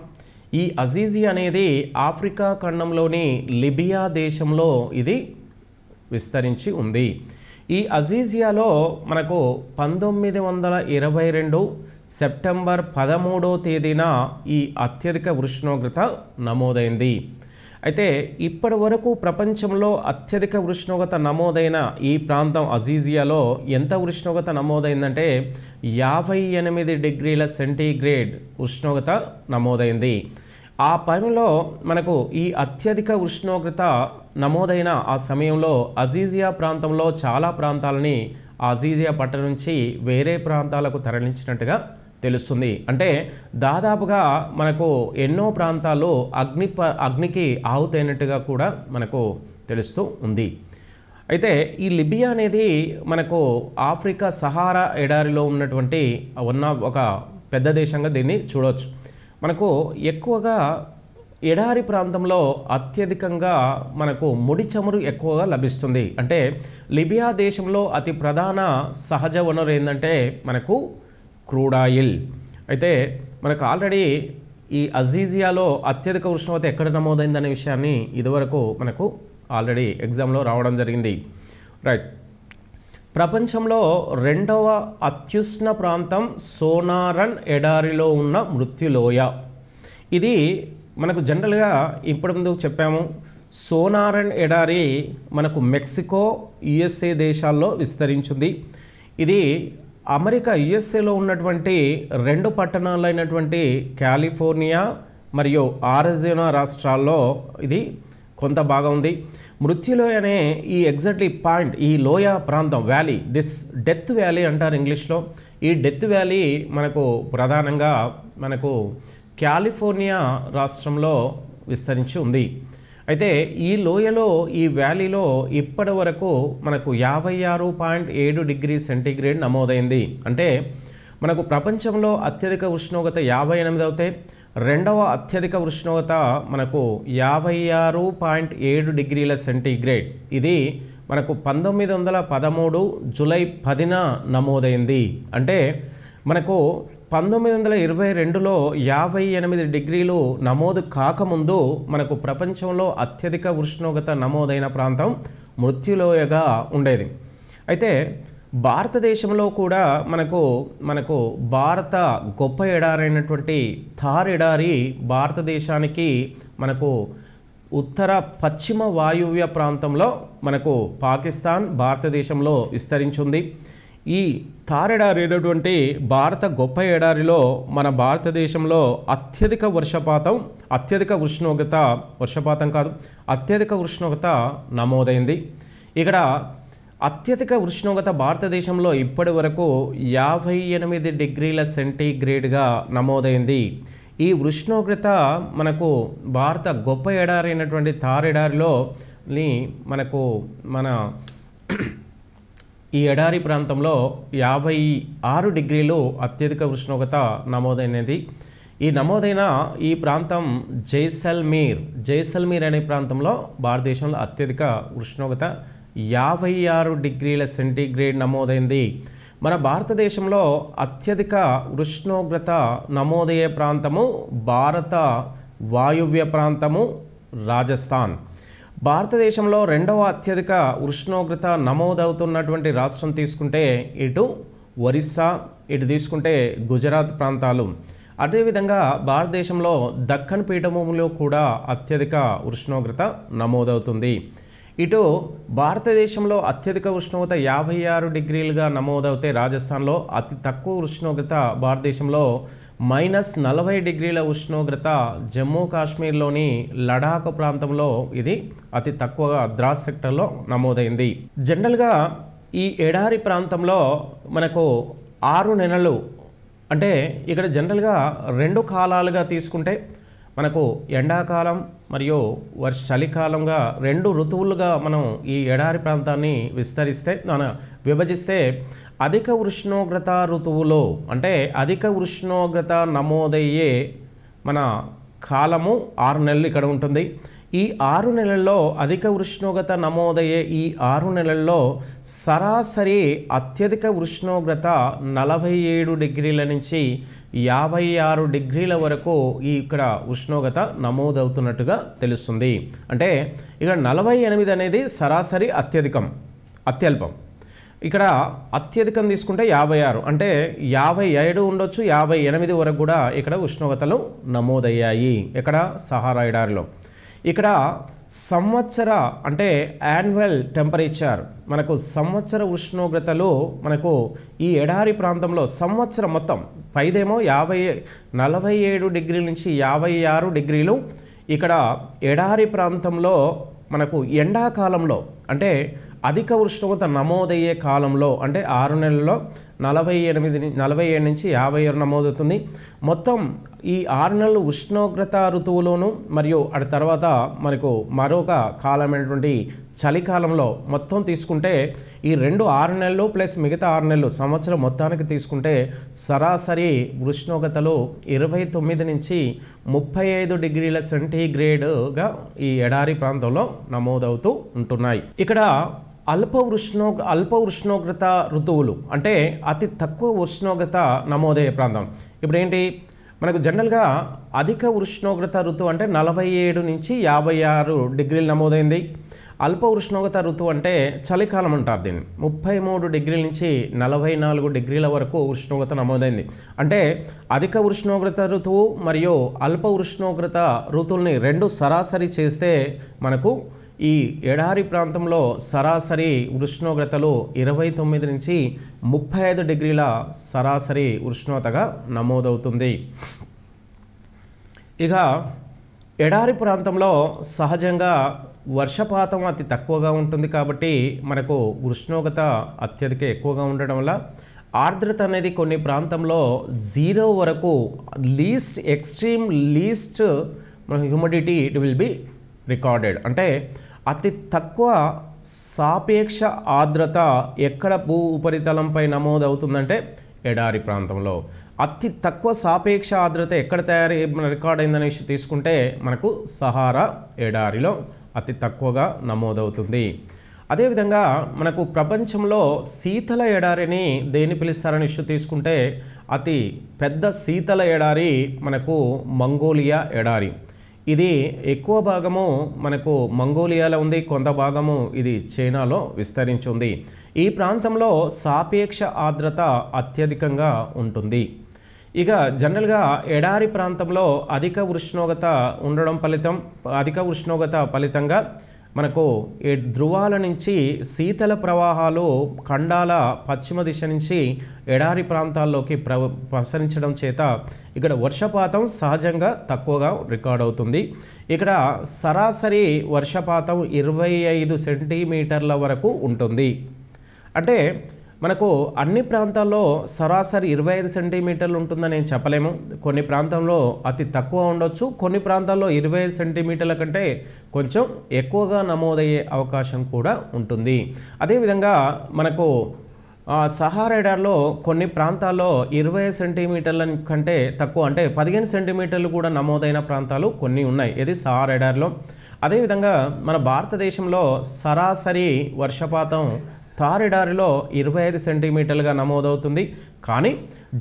ఈ అజీజీ అనేది ఆఫ్రికా ఖండంలోని లిబియా దేశంలో ఇది విస్తరించి ఉంది. ఈ అజీజియాలో మనకు 1922 సెప్టెంబర్ 13వ తేదీన ఈ అత్యధిక ఉష్ణోగ్రత నమోదైంది. అయితే ఇప్పటి వరకు ప్రపంచంలో అత్యధిక ఉష్ణోగ్రత నమోదైన ఈ ప్రాంతం అజీజియాలో ఎంత ఉష్ణోగ్రత నమోదైందంటే 58 డిగ్రీల సెంటీగ్రేడ్ ఉష్ణోగ్రత నమోదైంది. ఆ పనిలో మనకు ఈ అత్యధిక ఉష్ణోగ్రత నమోదైన ఆ సమయంలో అజీజియా ప్రాంతంలో చాలా ప్రాంతాలని అజీజియా పట్టణం నుంచి వేరే ప్రాంతాలకు తరలించినట్టుగా తెలుస్తుంది. అంటే దాదాపుగా మనకు ఎన్నో ప్రాంతాలు అగ్నికి ఆహుతైనట్టుగా కూడా మనకు తెలుస్తూ ఉంది. అయితే ఈ లిబియా అనేది మనకు ఆఫ్రికా సహారా ఎడారిలో ఉన్నటువంటి ఒక పెద్ద దేశంగా దీన్ని చూడవచ్చు. మనకు ఎక్కువగా ఎడారి ప్రాంతంలో అత్యధికంగా మనకు ముడి చమురు ఎక్కువగా లభిస్తుంది. అంటే లిబియా దేశంలో అతి ప్రధాన సహజ వనరు ఏంటంటే మనకు క్రూడ్ ఆయిల్. అయితే మనకు ఆల్రెడీ ఈ అజీజియాలో అత్యధిక ఉష్ణోగ్రత ఎక్కడ నమోదైందనే విషయాన్ని ఇదివరకు మనకు ఆల్రెడీ ఎగ్జామ్లో రావడం జరిగింది. రైట్. ప్రపంచంలో రెండవ అత్యుష్ణ ప్రాంతం సోనారన్ ఎడారిలో ఉన్న మృత్యులోయ. ఇది మనకు జనరల్గా ఇప్పుడు ముందు చెప్పాము. సోనారన్ ఎడారి మనకు మెక్సికో, యుఎస్ఏ దేశాల్లో విస్తరించింది. ఇది అమెరికా యుఎస్ఏలో ఉన్నటువంటి రెండు పట్టణాలైనటువంటి కాలిఫోర్నియా మరియు ఆరిజోనా రాష్ట్రాల్లో ఇది కొంత భాగం ఉంది. మృత్యులోయ అనే ఈ ఎగ్జాక్ట్లీ పాయింట్, ఈ లోయ ప్రాంతం వ్యాలీ, దిస్ డెత్ వ్యాలీ అంటారు ఇంగ్లీష్లో. ఈ డెత్ వ్యాలీ మనకు ప్రధానంగా మనకు కాలిఫోర్నియా రాష్ట్రంలో విస్తరించి ఉంది. అయితే ఈ లోయలో ఈ వ్యాలీలో ఇప్పటి వరకు మనకు 56.7 డిగ్రీ సెంటీగ్రేడ్ నమోదైంది. అంటే మనకు ప్రపంచంలో అత్యధిక ఉష్ణోగ్రత 58 అవుతే రెండవ అత్యధిక ఉష్ణోగ్రత మనకు 56.7 డిగ్రీల సెంటీగ్రేడ్. ఇది మనకు 1913 జూలై 10న నమోదైంది. అంటే మనకు 1922లో 58 డిగ్రీలు నమోదు కాకముందు మనకు ప్రపంచంలో అత్యధిక ఉష్ణోగ్రత నమోదైన ప్రాంతం మృత్యులోయగా ఉండేది. అయితే భారతదేశంలో కూడా మనకు భారత గొప్ప ఎడారైనటువంటి థార్ ఎడారి భారతదేశానికి మనకు ఉత్తర పశ్చిమ వాయువ్య ప్రాంతంలో మనకు పాకిస్తాన్ భారతదేశంలో విస్తరించింది. ఈ థార్ ఎడారి అయినటువంటి భారత గొప్ప ఎడారిలో మన భారతదేశంలో అత్యధిక ఉష్ణోగ్రత అత్యధిక ఉష్ణోగ్రత నమోదైంది. ఇక్కడ అత్యధిక ఉష్ణోగ్రత భారతదేశంలో ఇప్పటి వరకు 58 డిగ్రీల సెంటీగ్రేడ్గా నమోదైంది. ఈ ఉష్ణోగ్రత మనకు భారత గొప్ప ఎడారి అయినటువంటి థార్ ఎడారిలో మన ఈ ఎడారి ప్రాంతంలో 56 డిగ్రీలు అత్యధిక ఉష్ణోగ్రత నమోదైనది. ఈ నమోదైన ఈ ప్రాంతం జైసల్మీర్ అనే ప్రాంతంలో భారతదేశంలో అత్యధిక ఉష్ణోగ్రత 56 డిగ్రీల సెంటీగ్రేడ్ నమోదైంది. మన భారతదేశంలో అత్యధిక ఉష్ణోగ్రత నమోదయ్యే ప్రాంతము భారత వాయువ్య ప్రాంతము రాజస్థాన్. భారతదేశంలో రెండవ అత్యధిక ఉష్ణోగ్రత నమోదవుతున్నటువంటి రాష్ట్రం తీసుకుంటే ఇటు ఒరిస్సా, ఇటు తీసుకుంటే గుజరాత్ ప్రాంతాలు. అదేవిధంగా భారతదేశంలో దక్కన్ పీఠభూమిలో కూడా అత్యధిక ఉష్ణోగ్రత నమోదవుతుంది. ఇటు భారతదేశంలో అత్యధిక ఉష్ణోగ్రత 56 డిగ్రీలుగా నమోదవుతే రాజస్థాన్లో అతి తక్కువ ఉష్ణోగ్రత భారతదేశంలో -40 డిగ్రీల ఉష్ణోగ్రత జమ్మూ కాశ్మీర్లోని లడాఖ్ ప్రాంతంలో ఇది అతి తక్కువగా ద్రాస్ సెక్టర్లో నమోదైంది. జనరల్గా ఈ ఎడారి ప్రాంతంలో మనకు 6 నెలలు అంటే ఇక్కడ జనరల్గా 2 కాలాలుగా తీసుకుంటే మనకు ఎండాకాలం మరియు చలికాలంగా 2 ఋతువులుగా మనం ఈ ఎడారి ప్రాంతాన్ని విభజిస్తే అధిక ఉష్ణోగ్రత ఋతువులో అంటే అధిక ఉష్ణోగ్రత నమోదయ్యే మన కాలము 6 నెలలు ఇక్కడ ఉంటుంది. ఈ 6 నెలల్లో అధిక ఉష్ణోగ్రత నమోదయ్యే ఈ 6 నెలల్లో సరాసరి అత్యధిక ఉష్ణోగ్రత 47 డిగ్రీల నుంచి 56 డిగ్రీల వరకు ఇక్కడ ఉష్ణోగ్రత నమోదవుతున్నట్టుగా తెలుస్తుంది. అంటే ఇక్కడ 48 అనేది సరాసరి అత్యల్పం. ఇక్కడ అత్యధికం తీసుకుంటే 56 అంటే 57 ఉండొచ్చు, 58 వరకు కూడా ఇక్కడ ఉష్ణోగ్రతలు నమోదయ్యాయి. ఇక్కడ సహారా ఎడారిలో. ఇక్కడ సంవత్సర అంటే యాన్యువల్ టెంపరేచర్ మనకు సంవత్సర ఉష్ణోగ్రతలు మనకు ఈ ఎడారి ప్రాంతంలో సంవత్సరం మొత్తం పైదేమో 47 డిగ్రీల నుంచి 56 డిగ్రీలు. ఇక్కడ ఎడారి ప్రాంతంలో మనకు ఎండాకాలంలో అంటే అధిక ఉష్ణోగ్రత నమోదయ్యే కాలంలో అంటే 6 నెలల్లో 47 నుంచి 56 నమోదవుతుంది. మొత్తం ఈ 6 నెలలు ఉష్ణోగ్రత ఋతువులోను మరియు అటు తర్వాత మనకు మరొక కాలమైనటువంటి చలికాలంలో మొత్తం తీసుకుంటే ఈ 6 నెలలు ప్లస్ మిగతా 6 నెలలు సంవత్సరం మొత్తానికి తీసుకుంటే సరాసరి ఉష్ణోగ్రతలు 29 నుంచి 35 డిగ్రీల సెంటీగ్రేడ్గా ఈ ఎడారి ప్రాంతంలో నమోదవుతూ ఉంటున్నాయి. ఇక్కడ అల్ప ఉష్ణోగ్రత ఋతువులు అంటే అతి తక్కువ ఉష్ణోగ్రత నమోదయ్యే ప్రాంతం. ఇప్పుడు ఏంటి మనకు జనరల్గా అధిక ఉష్ణోగ్రత ఋతువు అంటే 47 నుంచి 56 డిగ్రీలు నమోదైంది. అల్ప ఉష్ణోగ్రత ఋతువు అంటే చలికాలం అంటారు దీన్ని. 33 డిగ్రీల నుంచి 44 డిగ్రీల వరకు ఉష్ణోగ్రత నమోదైంది. అంటే అధిక ఉష్ణోగ్రత ఋతువు మరియు అల్ప ఉష్ణోగ్రత ఋతువుల్ని 2 సరాసరి చేస్తే మనకు ఈ ఎడారి ప్రాంతంలో సరాసరి ఉష్ణోగ్రతలు 29 నుంచి 35 డిగ్రీల సరాసరి ఉష్ణోగ్రతగా నమోదవుతుంది. ఇక ఎడారి ప్రాంతంలో సహజంగా వర్షపాతం అతి తక్కువగా ఉంటుంది కాబట్టి మనకు ఉష్ణోగ్రత అత్యధిక ఎక్కువగా ఉండడం వల్ల ఆర్ద్రత అనేది కొన్ని ప్రాంతంలో 0 వరకు extreme least humidity it will be recorded. అంటే అతి తక్కువ సాపేక్ష ఆర్ద్రత ఎక్కడ భూ ఉపరితలంపై నమోదవుతుందంటే ఎడారి ప్రాంతంలో. అతి తక్కువ సాపేక్ష ఆర్ద్రత ఎక్కడ రికార్డ్ అయిందనే తీసుకుంటే మనకు సహారా ఎడారిలో అతి తక్కువగా నమోదవుతుంది. అదేవిధంగా మనకు ప్రపంచంలో శీతల ఎడారిని దేన్ని పిలుస్తారని ఇష్యూ తీసుకుంటే అతి పెద్ద శీతల ఎడారి మనకు మంగోలియా ఎడారి. ఇది ఎక్కువ భాగము మనకు మంగోలియాలో ఉంది, కొంత భాగము ఇది చైనాలో విస్తరించి ఉంది. ఈ ప్రాంతంలో సాపేక్ష ఆర్ద్రత అత్యధికంగా ఉంటుంది. ఇక జనరల్గా ఎడారి ప్రాంతంలో అధిక ఉష్ణోగ్రత ఫలితంగా మనకు ఈ ధ్రువాల నుంచి శీతల ప్రవాహాలు ఖండాల పశ్చిమ దిశ నుంచి ఎడారి ప్రాంతాల్లోకి ప్రసరించడం చేత ఇక్కడ వర్షపాతం సహజంగా తక్కువగా రికార్డ్ అవుతుంది. ఇక్కడ సరాసరి వర్షపాతం 25 సెంటీమీటర్ల వరకు ఉంటుంది. అంటే మనకు అన్ని ప్రాంతాల్లో సరాసరి 25 సెంటీమీటర్లు ఉంటుందని నేను చెప్పలేము. కొన్ని ప్రాంతాల్లో అతి తక్కువ ఉండొచ్చు, కొన్ని ప్రాంతాల్లో 25 సెంటీమీటర్ల కంటే కొంచెం ఎక్కువగా నమోదయ్యే అవకాశం కూడా ఉంటుంది. అదేవిధంగా మనకు సహారా ఎడారిలో కొన్ని ప్రాంతాల్లో 20 సెంటీమీటర్ల కంటే తక్కువ అంటే 15 సెంటీమీటర్లు కూడా నమోదైన ప్రాంతాలు కొన్ని ఉన్నాయి. ఇది సహారా ఎడారిలో. అదేవిధంగా మన భారతదేశంలో సరాసరి వర్షపాతం థార్ ఎడారిలో 25 సెంటీమీటర్లుగా నమోదవుతుంది. కానీ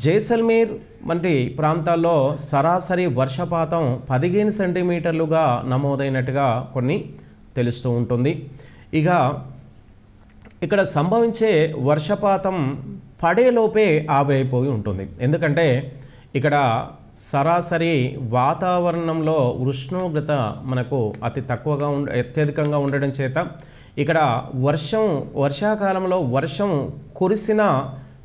జైసల్మేర్ వంటి ప్రాంతాల్లో సరాసరి వర్షపాతం 15 సెంటీమీటర్లుగా నమోదైనట్టుగా కొన్ని తెలుస్తూ ఉంటుంది. ఇక ఇక్కడ సంభవించే వర్షపాతం పడేలోపే ఆవిరైపోయి ఉంటుంది. ఎందుకంటే ఇక్కడ సరాసరి వాతావరణంలో ఉష్ణోగ్రత మనకు అత్యధికంగా ఉండడం చేత ఇక్కడ వర్షాకాలంలో వర్షం కురిసిన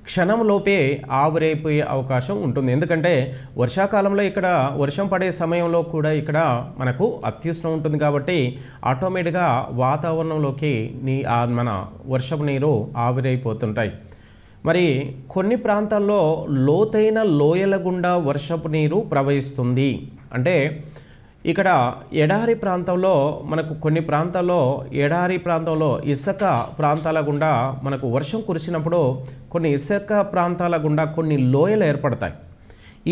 క్షణంలోపే ఆవిరైపోయే అవకాశం ఉంటుంది. ఎందుకంటే వర్షాకాలంలో ఇక్కడ వర్షం పడే సమయంలో కూడా ఇక్కడ మనకు అత్యుష్ణం ఉంటుంది కాబట్టి ఆటోమేటిక్గా వాతావరణంలోకి మన వర్షపు నీరు ఆవిరైపోతుంటాయి. మరి కొన్ని ప్రాంతాల్లో లోతైన లోయల గుండా వర్షపు నీరు ప్రవహిస్తుంది. అంటే ఇక్కడ ఎడారి ప్రాంతంలో మనకు కొన్ని ప్రాంతాల్లో ఎడారి ప్రాంతంలో ఇసుక ప్రాంతాల గుండా మనకు వర్షం కురిసినప్పుడు కొన్ని ఇసుక ప్రాంతాల గుండా కొన్ని లోయలు ఏర్పడతాయి.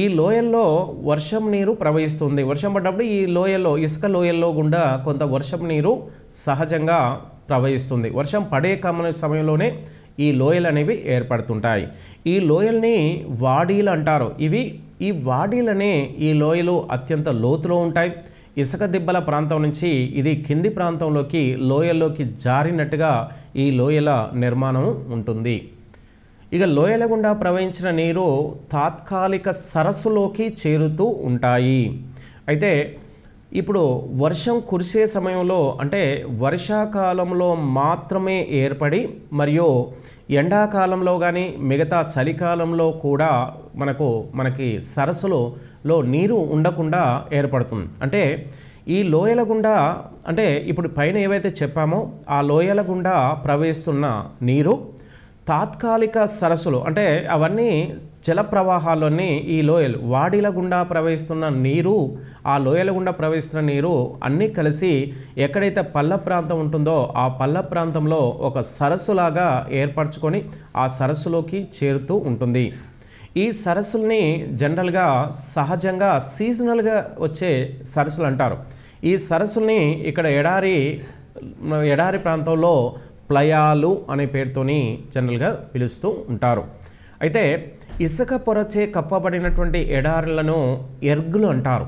ఈ లోయల్లో వర్షం నీరు ప్రవహిస్తుంది. వర్షం పడ్డప్పుడు ఈ లోయల్లో ఇసుక లోయల్లో గుండా కొంత వర్షం నీరు సహజంగా ప్రవహిస్తుంది. వర్షం పడే సమయంలోనే ఈ లోయలు అనేవి ఏర్పడుతుంటాయి. ఈ లోయల్ని వాడీలు అంటారు. ఈ వాడీలనే ఈ లోయలు అత్యంత లోతులో ఉంటాయి. ఇసుక దిబ్బల ప్రాంతం నుంచి ఇది కింది ప్రాంతంలోకి లోయల్లోకి జారినట్టుగా ఈ లోయల నిర్మాణం ఉంటుంది. ఇక లోయల గుండా ప్రవహించిన నీరు తాత్కాలిక సరస్సులోకి చేరుతూ ఉంటాయి. అయితే ఇప్పుడు వర్షం కురిసే సమయంలో అంటే వర్షాకాలంలో మాత్రమే ఏర్పడి మరియు ఎండాకాలంలో కానీ మిగతా చలికాలంలో కూడా మనకి సరస్సులో నీరు ఉండకుండా ఏర్పడుతుంది. అంటే ఈ లోయల గుండా అంటే ఇప్పుడు పైన ఏవైతే చెప్పామో ఆ లోయల గుండా ప్రవహిస్తున్న నీరు తాత్కాలిక సరస్సులు అంటే అవన్నీ జల ప్రవాహాల్లోని ఈ లోయలు వాడిల గుండా ప్రవహిస్తున్న నీరు ఆ లోయల గుండా ప్రవహిస్తున్న నీరు అన్నీ కలిసి ఎక్కడైతే పల్ల ప్రాంతం ఉంటుందో ఆ పల్ల ప్రాంతంలో ఒక సరస్సులాగా ఏర్పరచుకొని ఆ సరస్సులోకి చేరుతూ ఉంటుంది. ఈ సరస్సుల్ని జనరల్గా సహజంగా సీజనల్గా వచ్చే సరస్సులు అంటారు. ఈ సరస్సుల్ని ఇక్కడ ఎడారి ప్రాంతంలో ప్లయాలు అనే పేరుతోని జనరల్గా పిలుస్తూ ఉంటారు. అయితే ఇసుక పొరచే కప్పబడినటువంటి ఎడారులను ఎర్గులు అంటారు.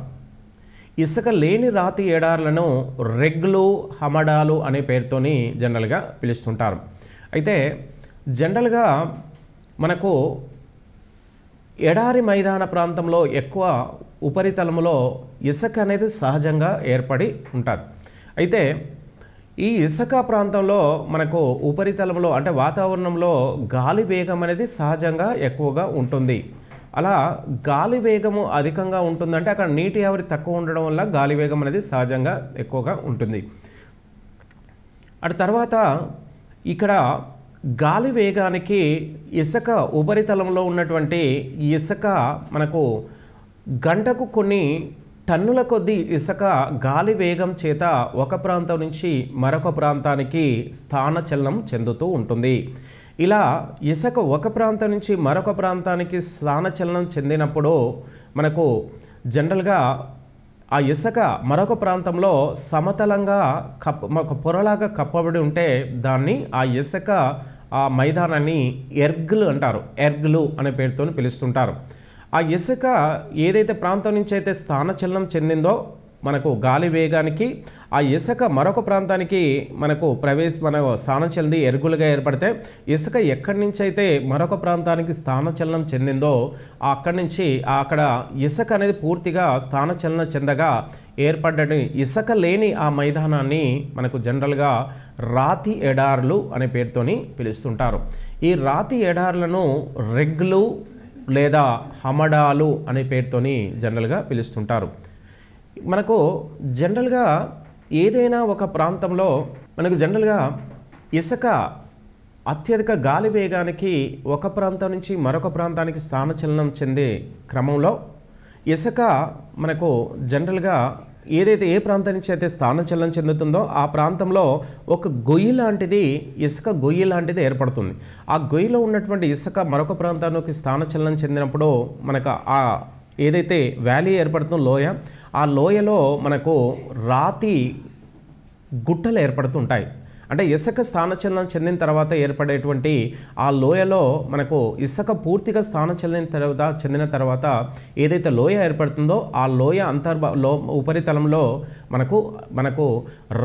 ఇసుక లేని రాతి ఎడారులను రెగ్లు హమడాలు అనే పేరుతోని జనరల్గా పిలుస్తుంటారు. అయితే జనరల్గా మనకు ఎడారి మైదాన ప్రాంతంలో ఎక్కువ ఉపరితలంలో ఇసుక అనేది సహజంగా ఏర్పడి ఉంటుంది. అయితే ఈ ఇసుక ప్రాంతంలో మనకు ఉపరితలంలో అంటే వాతావరణంలో గాలి వేగం అనేది సహజంగా ఎక్కువగా ఉంటుంది. అలా గాలి వేగము అధికంగా ఉంటుందంటే అక్కడ నీటి ఆవిరి తక్కువ ఉండడం వల్ల గాలి వేగం అనేది సహజంగా ఎక్కువగా ఉంటుంది. అటు తర్వాత ఇక్కడ గాలి వేగానికి ఇసుక ఉపరితలంలో ఉన్నటువంటి ఇసుక మనకు గంటకు కొన్ని టన్నుల కొద్దీ ఇసుక గాలి వేగం చేత ఒక ప్రాంతం నుంచి మరొక ప్రాంతానికి స్థానచలనం చెందుతూ ఉంటుంది. ఇలా ఇసుక ఒక ప్రాంతం నుంచి మరొక ప్రాంతానికి స్థానచలనం చెందినప్పుడు మనకు జనరల్గా ఆ ఇసుక మరొక ప్రాంతంలో సమతలంగా ఒక పొరలాగా కప్పబడి ఉంటే దాన్ని ఆ ఇసుక ఆ మైదానాన్ని ఎర్గులు అంటారు. ఎర్గులు అనే పేరుతో పిలుస్తుంటారు. ఆ ఇసుక ఏదైతే ప్రాంతం నుంచి అయితే స్థానచలనం చెందిందో మనకు గాలి వేగానికి ఆ ఇసుక మరొక ప్రాంతానికి మనకు స్థానం చెంది ఎరుగులుగా ఏర్పడితే ఇసుక ఎక్కడి నుంచి అయితే మరొక ప్రాంతానికి స్థానచలనం చెందిందో అక్కడి నుంచి అక్కడ ఇసుక అనేది పూర్తిగా స్థానచలనం చెందగా ఏర్పడ్డ ఇసుక లేని ఆ మైదానాన్ని మనకు జనరల్గా రాతి ఎడార్లు అనే పేరుతోని పిలుస్తుంటారు. ఈ రాతి ఎడార్లను రెగ్లు లేదా హమడాలు అనే పేరుతోని జనరల్గా పిలుస్తుంటారు. మనకు జనరల్గా ఏదైనా ఒక ప్రాంతంలో మనకు జనరల్గా ఇసుక అత్యధిక గాలి వేగానికి ఒక ప్రాంతం నుంచి మరొక ప్రాంతానికి స్థానచలనం చెందే క్రమంలో ఇసుక మనకు జనరల్గా ఏదైతే ఏ ప్రాంతం నుంచి అయితే స్థానచలనం చెందుతుందో ఆ ప్రాంతంలో ఒక గొయ్యి లాంటిది ఇసుక గొయ్యి లాంటిది ఏర్పడుతుంది. ఆ గొయ్యిలో ఉన్నటువంటి ఇసుక మరొక ప్రాంతానికి స్థానచలనం చెందినప్పుడు మనకు ఆ ఏదైతే వ్యాలీ ఏర్పడుతుందో లోయ ఆ లోయలో మనకు రాతి గుట్టలు ఏర్పడుతుంటాయి. అంటే ఇసుక స్థానచలనం చెందిన తర్వాత ఏర్పడేటువంటి ఆ లోయలో మనకు ఇసుక పూర్తిగా చెందిన తర్వాత ఏదైతే లోయ ఏర్పడుతుందో ఆ లోయ ఉపరితలంలో మనకు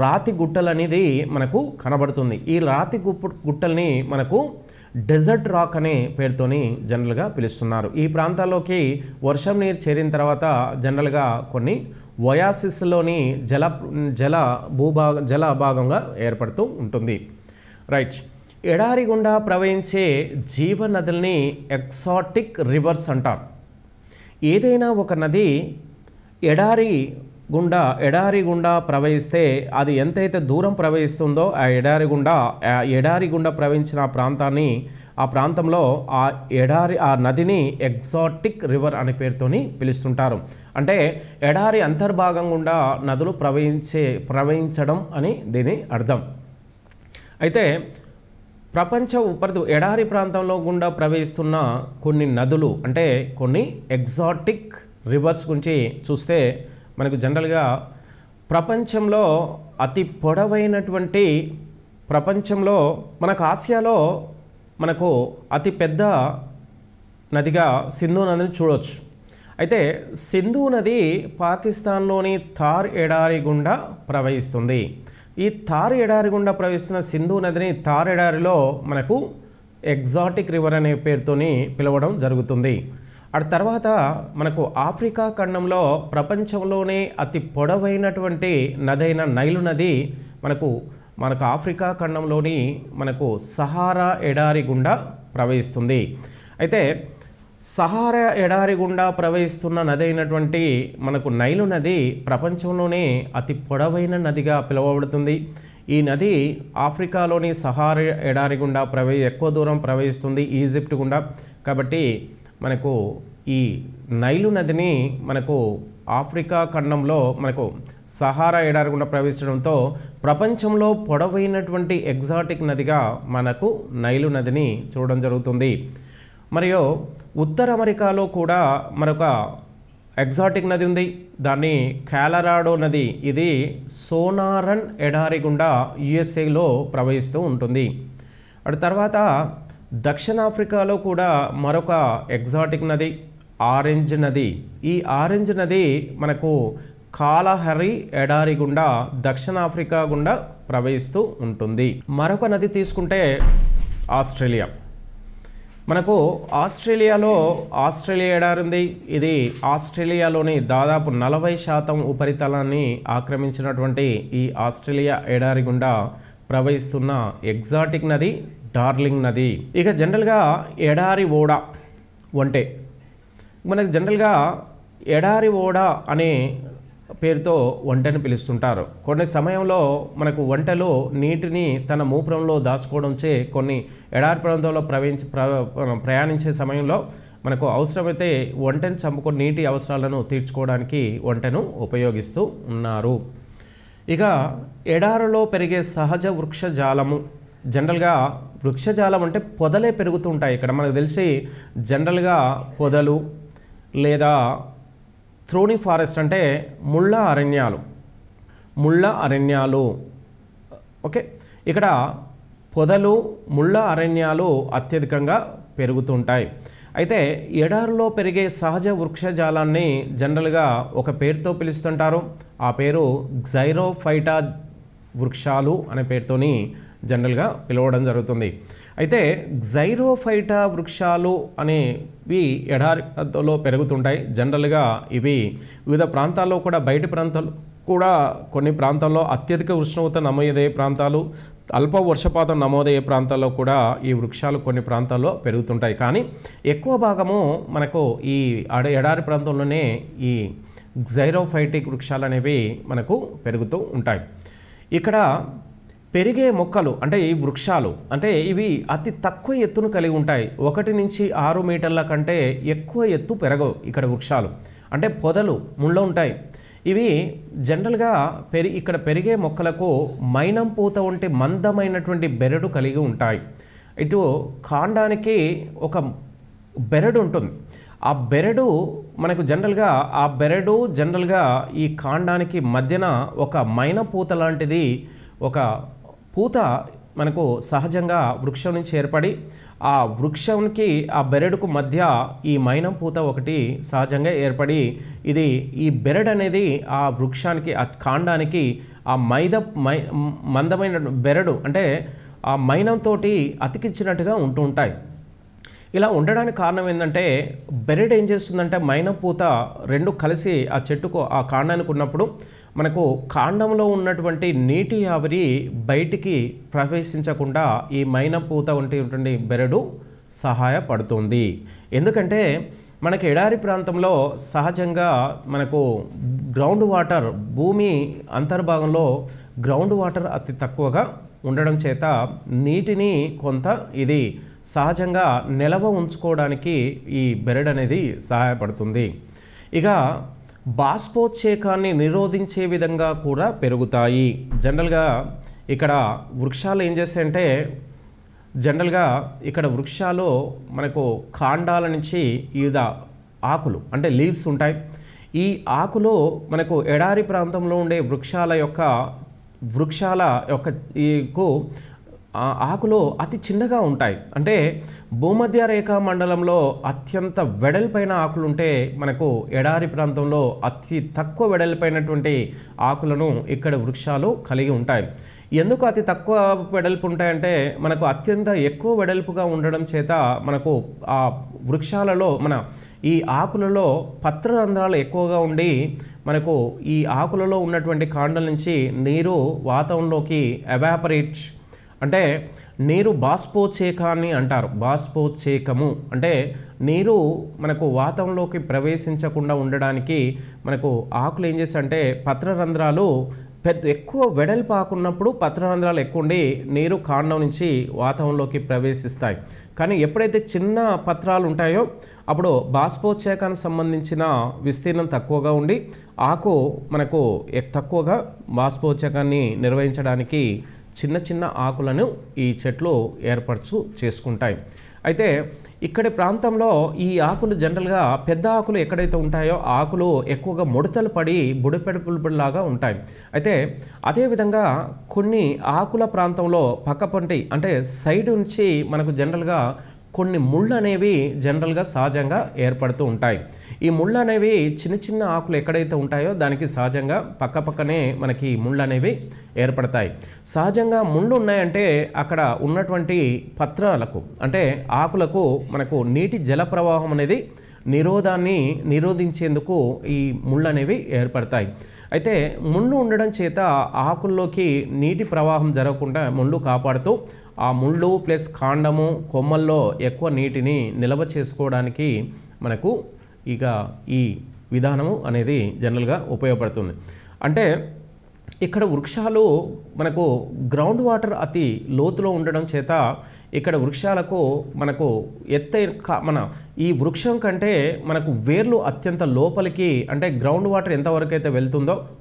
రాతి గుట్టలు అనేది మనకు కనబడుతుంది. ఈ రాతి గుట్టల్ని మనకు డెజర్ట్ రాక్ అనే పేరుతోని జనరల్గా పిలుస్తున్నారు. ఈ ప్రాంతాల్లోకి వర్షం నీరు చేరిన తర్వాత జనరల్గా కొన్ని ఒయాసిస్లోని జల భాగంగా ఏర్పడుతూ ఉంటుంది. రైట్. ఎడారి గుండా ప్రవహించే జీవనదుల్ని ఎక్సాటిక్ రివర్స్ అంటారు. ఏదైనా ఒక నది ఎడారి గుండా ప్రవహిస్తే అది ఎంతైతే దూరం ప్రవహిస్తుందో ఆ ఎడారి గుండా ప్రవహించిన ఆ ప్రాంతంలో ఆ నదిని ఎగ్జాటిక్ రివర్ అనే పేరుతోని పిలుస్తుంటారు. అంటే ఎడారి అంతర్భాగం గుండా నదులు ప్రవహించడం అని దీని అర్థం. అయితే ప్రపంచ ఎడారి ప్రాంతంలో గుండా ప్రవహిస్తున్న కొన్ని నదులు అంటే కొన్ని ఎగ్జాటిక్ రివర్స్ గురించి చూస్తే మనకు జనరల్గా ప్రపంచంలో అతి పొడవైనటువంటి మనకు ఆసియాలో మనకు అతి పెద్ద నదిగా సింధు నదిని చూడవచ్చు. అయితే సింధు నది పాకిస్తాన్లోని థార్ ఎడారి గుండా ప్రవహిస్తుంది. ఈ థార్ ఎడారి గుండా ప్రవహిస్తున్న సింధు నదిని థార్ ఎడారిలో మనకు ఎగ్జాటిక్ రివర్ అనే పేరుతోని పిలవడం జరుగుతుంది. ఆ తర్వాత మనకు ఆఫ్రికా ఖండంలో ప్రపంచంలోనే అతి పొడవైనటువంటి నదైన నైలు నది మనకు ఆఫ్రికా ఖండంలోని మనకు సహారా ఎడారి గుండా ప్రవహిస్తుంది. అయితే సహారా ఎడారి గుండా ప్రవహిస్తున్న నది అయినటువంటి మనకు నైలు నది ప్రపంచంలోనే అతి పొడవైన నదిగా పిలువబడుతుంది. ఈ నది ఆఫ్రికాలోని సహారా ఎడారి గుండా ఎక్కువ దూరం ప్రవహిస్తుంది, ఈజిప్ట్ గుండా. కాబట్టి మనకు ఈ నైలు నదిని మనకు ఆఫ్రికా ఖండంలో మనకు సహారా ఎడారి గుండా ప్రవహించడంతో ప్రపంచంలో పొడవైనటువంటి ఎగ్జాటిక్ నదిగా మనకు నైలు నదిని చూడడం జరుగుతుంది. మరియు ఉత్తర అమెరికాలో కూడా మరొక ఎగ్జాటిక్ నది ఉంది. దాన్ని కాలరాడో నది. ఇది సోనారన్ ఎడారి గుండా యుఎస్ఏలో ప్రవహిస్తూ ఉంటుంది. అటు తర్వాత దక్షిణాఫ్రికాలో కూడా మరొక ఎగ్జాటిక్ నది ఆరెంజ్ నది. ఈ ఆరెంజ్ నది మనకు కాలహరి ఎడారి గుండా దక్షిణాఫ్రికా గుండా ప్రవహిస్తూ ఉంటుంది. మరొక నది తీసుకుంటే ఆస్ట్రేలియా. మనకు ఆస్ట్రేలియా ఎడారి ఉంది. ఇది ఆస్ట్రేలియాలోని దాదాపు 40% ఉపరితలాన్ని ఆక్రమించినటువంటి ఈ ఆస్ట్రేలియా ఎడారి గుండా ప్రవహిస్తున్న ఎగ్జాటిక్ నది డార్లింగ్ నది. ఇక జనరల్గా ఎడారి ఓడ వంటే మనకు జనరల్గా ఎడారి ఓడ అనే పేరుతో వంటను పిలుస్తుంటారు. కొన్ని సమయంలో మనకు వంటలు నీటిని తన మూపురంలో దాచుకోవడంచే కొన్ని ఎడారి ప్రాంతంలో ప్రయాణించే సమయంలో మనకు అవసరమైతే వంటను చంపుకొని నీటి అవసరాలను తీర్చుకోవడానికి వంటను ఉపయోగిస్తూ ఉన్నారు. ఇక ఎడారిలో పెరిగే సహజ వృక్షజాలము. జనరల్గా వృక్షజాలం అంటే పొదలే పెరుగుతూ ఉంటాయి. ఇక్కడ మనకు తెలిసి జనరల్గా పొదలు లేదా థ్రోనీ ఫారెస్ట్ అంటే ముళ్ళ అరణ్యాలు. ఓకే, ఇక్కడ పొదలు ముళ్ళ అరణ్యాలు అత్యధికంగా పెరుగుతుంటాయి. అయితే ఎడారిలో పెరిగే సహజ వృక్షజాలాన్ని జనరల్గా ఒక పేరుతో పిలుస్తుంటారు. ఆ పేరు గ్జైరోఫైటా వృక్షాలు అనే పేరుతోని జనరల్గా పిలవడం జరుగుతుంది. అయితే గ్జైరోఫైటా వృక్షాలు అనేవి ఎడారి ప్రాంతంలో పెరుగుతుంటాయి. జనరల్గా ఇవి వివిధ ప్రాంతాల్లో కూడా బయటి ప్రాంతాలు కూడా కొన్ని ప్రాంతాల్లో అత్యధిక ఉష్ణోగ్రత నమోదయ్యే ప్రాంతాలు, అల్ప వర్షపాతం నమోదయ్యే ప్రాంతాల్లో కూడా ఈ వృక్షాలు కొన్ని ప్రాంతాల్లో పెరుగుతుంటాయి. కానీ ఎక్కువ భాగము మనకు ఈ ఎడారి ప్రాంతంలోనే ఈ గ్జైరోఫైటిక్ వృక్షాలు అనేవి మనకు పెరుగుతూ ఉంటాయి. ఇక్కడ పెరిగే మొక్కలు అంటే ఈ వృక్షాలు అంటే ఇవి అతి తక్కువ ఎత్తును కలిగి ఉంటాయి. 1 నుంచి 6 మీటర్ల కంటే ఎక్కువ ఎత్తు పెరగవు ఇక్కడ వృక్షాలు. అంటే పొదలు ముళ్ళ ఉంటాయి. ఇవి జనరల్గా ఇక్కడ పెరిగే మొక్కలకు మైనం పూత వంటి మందమైనటువంటి బెరడు కలిగి ఉంటాయి. ఇటు కాండానికి ఒక బెరడు ఉంటుంది. ఆ బెరడు మనకు జనరల్గా ఈ కాండానికి మధ్యన ఒక మైన పూత లాంటిది ఒక పూత మనకు సహజంగా వృక్షం నుంచి ఏర్పడి ఆ వృక్షంకి ఆ బెరడుకు మధ్య ఈ మైనం పూత ఒకటి సహజంగా ఏర్పడి ఈ బెరడు అనేది ఆ వృక్షానికి ఆ కాండానికి ఆ మందమైన బెరడు అంటే ఆ మైనంతో అతికించినట్టుగా ఉంటూ ఉంటాయి. ఇలా ఉండడానికి కారణం ఏంటంటే బెరడు ఏం చేస్తుందంటే మైనం పూత రెండు కలిసి ఆ చెట్టుకు ఆ కాండానికి ఉన్నప్పుడు మనకు కాండంలో ఉన్నటువంటి నీటి ఆవిరి బయటికి ప్రవేశించకుండా ఈ మైనం పూత వంటి బెరడు సహాయపడుతుంది. ఎందుకంటే మనకి ఎడారి ప్రాంతంలో సహజంగా మనకు గ్రౌండ్ వాటర్ భూమి అంతర్భాగంలో గ్రౌండ్ వాటర్ అతి తక్కువగా ఉండడం చేత నీటిని కొంత ఇది సహజంగా నిలవ ఉంచుకోవడానికి ఈ బెరడు అనేది సహాయపడుతుంది. ఇక బాష్పోత్సేకాన్ని నిరోధించే విధంగా కూడా పెరుగుతాయి. జనరల్గా ఇక్కడ వృక్షాలు ఏం చేస్తాయంటే జనరల్గా ఇక్కడ వృక్షాలు మనకు కాండాల నుంచి వివిధ ఆకులు అంటే లీవ్స్ ఉంటాయి. ఈ ఆకులు మనకు ఎడారి ప్రాంతంలో ఉండే వృక్షాల యొక్క ఆకులు అతి చిన్నగా ఉంటాయి. అంటే భూమధ్య రేఖా మండలంలో అత్యంత వెడల్పైన ఆకులు ఉంటే మనకు ఎడారి ప్రాంతంలో అతి తక్కువ వెడల్పైనటువంటి ఆకులను ఇక్కడ వృక్షాలు కలిగి ఉంటాయి. ఎందుకు అతి తక్కువ వెడల్పు ఉంటాయంటే మనకు అత్యంత ఎక్కువ వెడల్పుగా ఉండడం చేత మనకు ఆ వృక్షాలలో ఈ ఆకులలో పత్రరంధ్రాలు ఎక్కువగా ఉండి మనకు ఈ ఆకులలో ఉన్నటువంటి కాండం నుంచి నీరు వాతావరణంలోకి ఎవాపరేట్ అంటే నీరు బాష్పోత్సేకాన్ని అంటారు. బాష్పోత్సేకము అంటే నీరు మనకు వాతావరణంలోకి ప్రవేశించకుండా ఉండడానికి మనకు ఆకులు ఏం చేస్తాయంటే పత్రరంధ్రాలు ఎక్కువ వెడల్పు ఆకున్నప్పుడు పత్రరంధ్రాలు ఎక్కువ ఉండి నీరు కాండం నుంచి వాతావరణంలోకి ప్రవేశిస్తాయి. కానీ ఎప్పుడైతే చిన్న పత్రాలు ఉంటాయో అప్పుడు బాష్పోత్సేకానికి సంబంధించిన విస్తీర్ణం తక్కువగా ఉండి ఆకు మనకు తక్కువగా బాష్పోత్సేకాన్ని నిర్వహించడానికి చిన్న చిన్న ఆకులను ఈ చెట్లు చేసుకుంటాయి. అయితే ఇక్కడి ప్రాంతంలో ఈ ఆకులు జనరల్గా పెద్ద ఆకులు ఎక్కడైతే ఉంటాయో ఆకులు ఎక్కువగా ముడతలు పడి బుడిపెడుపులాగా ఉంటాయి. అయితే అదేవిధంగా కొన్ని ఆకుల ప్రాంతంలో పక్కపంటి అంటే సైడ్ నుంచి మనకు జనరల్గా కొన్ని ముళ్ళు అనేవి జనరల్గా సహజంగా ఏర్పడుతూ ఉంటాయి. ఈ ముళ్ళు అనేవి చిన్న చిన్న ఆకులు ఎక్కడైతే ఉంటాయో దానికి సహజంగా పక్కపక్కనే మనకి ముళ్ళు అనేవి ఏర్పడతాయి. సహజంగా ముళ్ళు ఉన్నాయంటే అక్కడ ఉన్నటువంటి పత్రాలకు అంటే ఆకులకు మనకు నీటి జల ప్రవాహం అనేది నిరోధించేందుకు ఈ ముళ్ళు అనేవి ఏర్పడతాయి. అయితే ముళ్ళు ఉండడం చేత ఆకుల్లోకి నీటి ప్రవాహం జరగకుండా ముళ్ళు కాపాడుతూ ఆ ముళ్ళు ప్లస్ కాండము కొమ్మల్లో ఎక్కువ నీటిని నిల్వ చేసుకోవడానికి మనకు ఇక ఈ విధానము అనేది జనరల్గా ఉపయోగపడుతుంది. అంటే ఇక్కడ వృక్షాలు మనకు గ్రౌండ్ వాటర్ అతి లోతులో ఉండడం చేత ఇక్కడ వృక్షాలకు మనకు ఈ వృక్షం కంటే మనకు వేర్లు అత్యంత లోపలికి అంటే గ్రౌండ్ వాటర్ ఎంతవరకు అయితే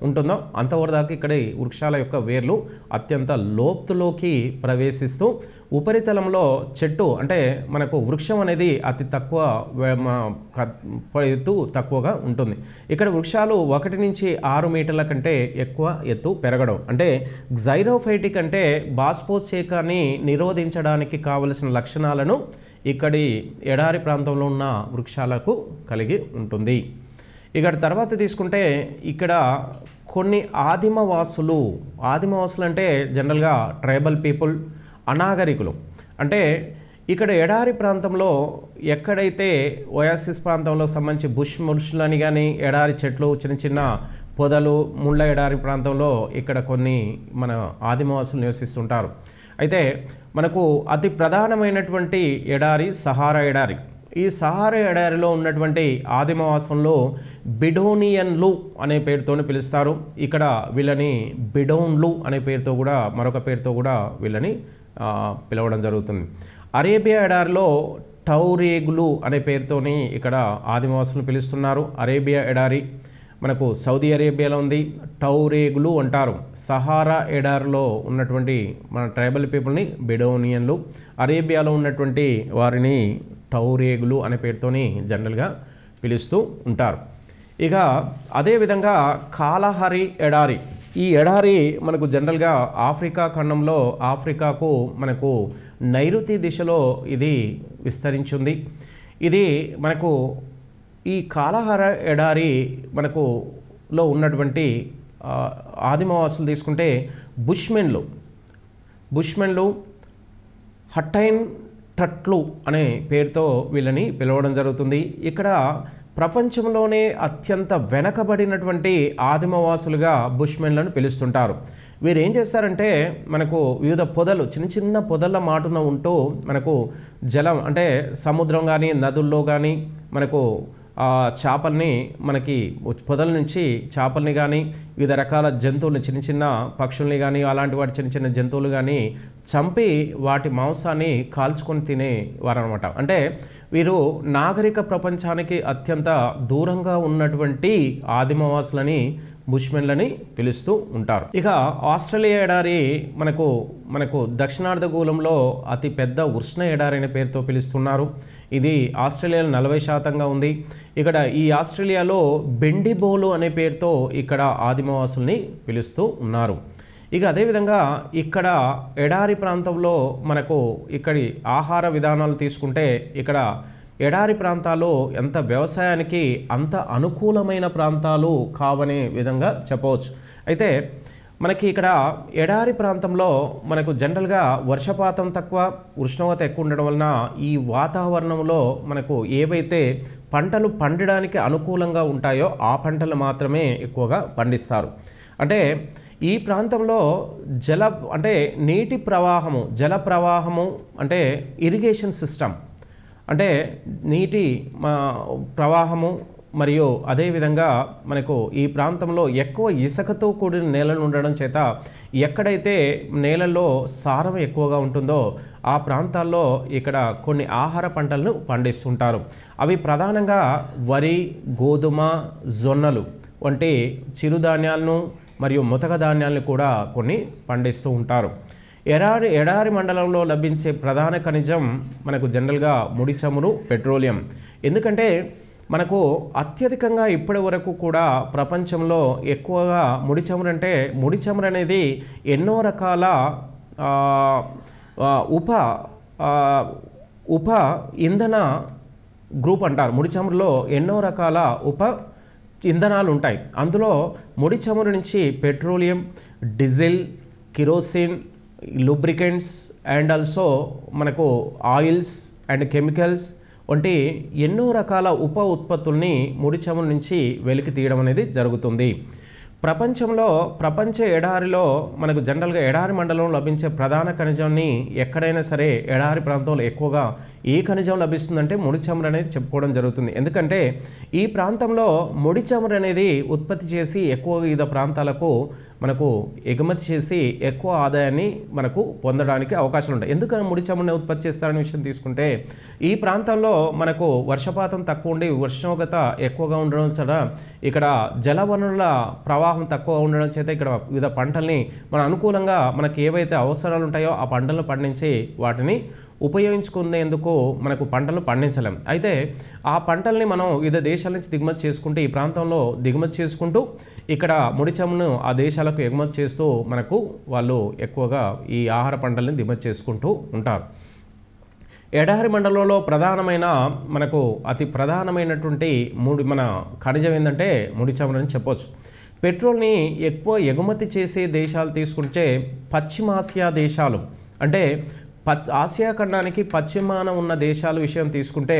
ఉంటుందో అంతవరకు దాకా ఇక్కడ వృక్షాల యొక్క వేర్లు అత్యంత లోతులోకి ప్రవేశిస్తూ ఉపరితలంలో చెట్టు అంటే మనకు వృక్షం అనేది అతి తక్కువ ఎత్తు తక్కువగా ఉంటుంది. ఇక్కడ వృక్షాలు 1 నుంచి 6 మీటర్ల కంటే ఎక్కువ ఎత్తు పెరగడం అంటే జైరోఫైటిక్ అంటే బాష్పోత్సేకాన్ని నిరోధించడానికి కావలసిన లక్షణాలను ఇక్కడి ఎడారి ప్రాంతంలో ఉన్న వృక్షాలకు కలిగి ఉంటుంది. ఇక్కడ తర్వాత తీసుకుంటే ఇక్కడ కొన్ని ఆదిమవాసులు అంటే జనరల్గా ట్రైబల్ పీపుల్ అనాగరికులు అంటే ఇక్కడ ఎడారి ప్రాంతంలో ఎక్కడైతే ఓయాసిస్ ప్రాంతంలో సంబంధించి ముష్లని కానీ ఎడారి చెట్లు చిన్న చిన్న పొదలు ముళ్ళ ఎడారి ప్రాంతంలో ఇక్కడ కొన్ని మన ఆదిమవాసులు నివసిస్తుంటారు. అయితే మనకు అతి ప్రధానమైనటువంటి ఎడారి సహారా ఎడారి. ఈ సహారా ఎడారిలో ఉన్నటువంటి ఆదిమవాసంలో బిడోనియన్లు అనే పేరుతో పిలుస్తారు. ఇక్కడ వీళ్ళని బిడోన్లు అనే పేరుతో కూడా మరొక పేరుతో కూడా వీళ్ళని పిలవడం జరుగుతుంది. అరేబియా ఎడారిలో టౌరేగులు అనే పేరుతోని ఇక్కడ ఆదివాసులు పిలుస్తున్నారు. అరేబియా ఎడారి మనకు సౌదీ అరేబియాలో ఉంది, టౌరేగులు అంటారు. సహారా ఎడారిలో ఉన్నటువంటి మన ట్రైబల్ పీపుల్ని బెడోనియన్లు, అరేబియాలో ఉన్నటువంటి వారిని టౌరేగులు అనే పేరుతోని జనరల్గా పిలుస్తూ ఉంటారు. ఇక అదేవిధంగా కాలహరి ఎడారి. ఈ ఎడారి మనకు జనరల్గా ఆఫ్రికా ఖండంలో ఆఫ్రికాకు మనకు నైరుతి దిశలో ఇది విస్తరించింది. ఇది మనకు ఈ కాలహర ఎడారి మనకు లో ఉన్నటువంటి ఆదిమవాసులు తీసుకుంటే బుష్మెన్లు హట్టైన్ టట్లు అనే పేరుతో వీళ్ళని పిలవడం జరుగుతుంది. ఇక్కడ ప్రపంచంలోనే అత్యంత వెనకబడినటువంటి ఆదిమవాసులుగా బుష్మెన్లను పిలుస్తుంటారు. వీరు ఏం చేస్తారంటే మనకు వివిధ పొదలు చిన్న చిన్న పొదల మాటున ఉంటూ మనకు జలం అంటే సముద్రం కానీ నదుల్లో కానీ మనకు చేపల్ని మనకి పొదల నుంచి చేపల్ని కానీ వివిధ రకాల జంతువులు చిన్న చిన్న పక్షుల్ని కానీ అలాంటి వాటి చిన్న చిన్న జంతువులు కానీ చంపి వాటి మాంసాన్ని కాల్చుకొని తినేవారు అనమాట. అంటే వీరు నాగరిక ప్రపంచానికి అత్యంత దూరంగా ఉన్నటువంటి ఆదిమవాసులని బుష్మెన్లని పిలుస్తూ ఉంటారు. ఇక ఆస్ట్రేలియా ఎడారి మనకు దక్షిణార్ధగోళంలో అతి పెద్ద ఉష్ణ ఎడారి అనే పేరుతో పిలుస్తున్నారు. ఇది ఆస్ట్రేలియాలో 40% ఉంది. ఇక్కడ ఈ ఆస్ట్రేలియాలో బెండిబోలు అనే పేరుతో ఇక్కడ ఆదిమవాసుల్ని పిలుస్తూ ఉన్నారు. ఇక అదేవిధంగా ఇక్కడ ఎడారి ప్రాంతంలో మనకు ఇక్కడి ఆహార విధానాలు తీసుకుంటే ఇక్కడ ఎడారి ప్రాంతాలు ఎంత వ్యవసాయానికి అంత అనుకూలమైన ప్రాంతాలు కావనే విధంగా చెప్పవచ్చు. అయితే మనకి ఇక్కడ ఎడారి ప్రాంతంలో మనకు జనరల్గా వర్షపాతం తక్కువ, ఉష్ణోగ్రత ఎక్కువ ఉండడం వలన ఈ వాతావరణంలో మనకు ఏవైతే పంటలు పండడానికి అనుకూలంగా ఉంటాయో ఆ పంటలు మాత్రమే ఎక్కువగా పండిస్తారు. అంటే ఈ ప్రాంతంలో నీటి ప్రవాహము, జల ప్రవాహము అంటే ఇరిగేషన్ సిస్టమ్ అంటే నీటి ప్రవాహము మరియు అదేవిధంగా మనకు ఈ ప్రాంతంలో ఎక్కువ ఇసుకతో కూడిన నేలలు ఉండడం చేత ఎక్కడైతే నేలల్లో సారం ఎక్కువగా ఉంటుందో ఆ ప్రాంతాల్లో ఇక్కడ కొన్ని ఆహార పంటలను పండిస్తుంటారు. అవి ప్రధానంగా వరి, గోధుమ, జొన్నలు వంటి చిరుధాన్యాలను మరియు ముతక ధాన్యాలను కూడా కొన్ని పండిస్తూ ఉంటారు. ఎడారి మండలంలో లభించే ప్రధాన ఖనిజం మనకు జనరల్గా ముడి చమురు, పెట్రోలియం. ఎందుకంటే మనకు అత్యధికంగా ఇప్పటి వరకు కూడా ప్రపంచంలో ఎక్కువగా ముడి చమురు అనేది ఎన్నో రకాల ఉప ఇంధన గ్రూప్ అంటారు. ముడి చమురులో ఎన్నో రకాల ఉప ఇంధనాలు ఉంటాయి. అందులో ముడి చమురు నుంచి petroleum, diesel, kerosene, lubricants and also మనకు ఆయిల్స్ అండ్ కెమికల్స్ వంటి ఎన్నో రకాల ఉప ఉత్పత్తుల్ని ముడి చమురు నుంచి వెలికి తీయడం అనేది జరుగుతుంది. ప్రపంచ ఎడారిలో మనకు జనరల్గా ఎడారి మండలంలో లభించే ప్రధాన ఖనిజాన్ని ఎక్కడైనా సరే ఎడారి ప్రాంతంలో ఎక్కువగా ఏ ఖనిజం లభిస్తుందంటే ముడి చమురు అనేది చెప్పుకోవడం జరుగుతుంది. ఎందుకంటే ఈ ప్రాంతంలో ముడి చమురు అనేది ఉత్పత్తి చేసి ఎక్కువ వివిధ ప్రాంతాలకు మనకు ఎగుమతి చేసి ఎక్కువ ఆదాయాన్ని మనకు పొందడానికి అవకాశాలు ఉంటాయి. ఎందుకని ముడి చమురుని ఉత్పత్తి చేస్తారనే విషయం తీసుకుంటే ఈ ప్రాంతంలో మనకు వర్షపాతం తక్కువ ఉండి ఉష్ణోగ్రత ఎక్కువగా ఉండడం చేత ఇక్కడ జలవనరుల ప్రవాహం తక్కువ ఉండడం చేత ఇక్కడ వివిధ పంటల్ని మన అనుకూలంగా మనకి ఏవైతే అవసరాలు ఉంటాయో ఆ పంటలను పండించి వాటిని ఉపయోగించుకునేందుకు మనకు పంటలను పండించలేం. అయితే ఆ పంటల్ని మనం వివిధ దేశాల నుంచి దిగుమతి చేసుకుంటూ ఈ ప్రాంతంలో దిగుమతి చేసుకుంటూ ఇక్కడ ముడి చమురును ఆ దేశాలకు ఎగుమతి చేస్తూ మనకు వాళ్ళు ఎక్కువగా ఈ ఆహార పంటల్ని దిగుమతి చేసుకుంటూ ఉంటారు. ఎడారి మండలంలో మనకు అతి ప్రధానమైనటువంటి మన ఖనిజం ఏంటంటే ముడి చమురు అని చెప్పొచ్చు. పెట్రోల్ని ఎక్కువ ఎగుమతి చేసే దేశాలు తీసుకుంటే పశ్చిమాసియా దేశాలు అంటే ఆసియా ఖండానికి పశ్చిమాన ఉన్న దేశాల విషయం తీసుకుంటే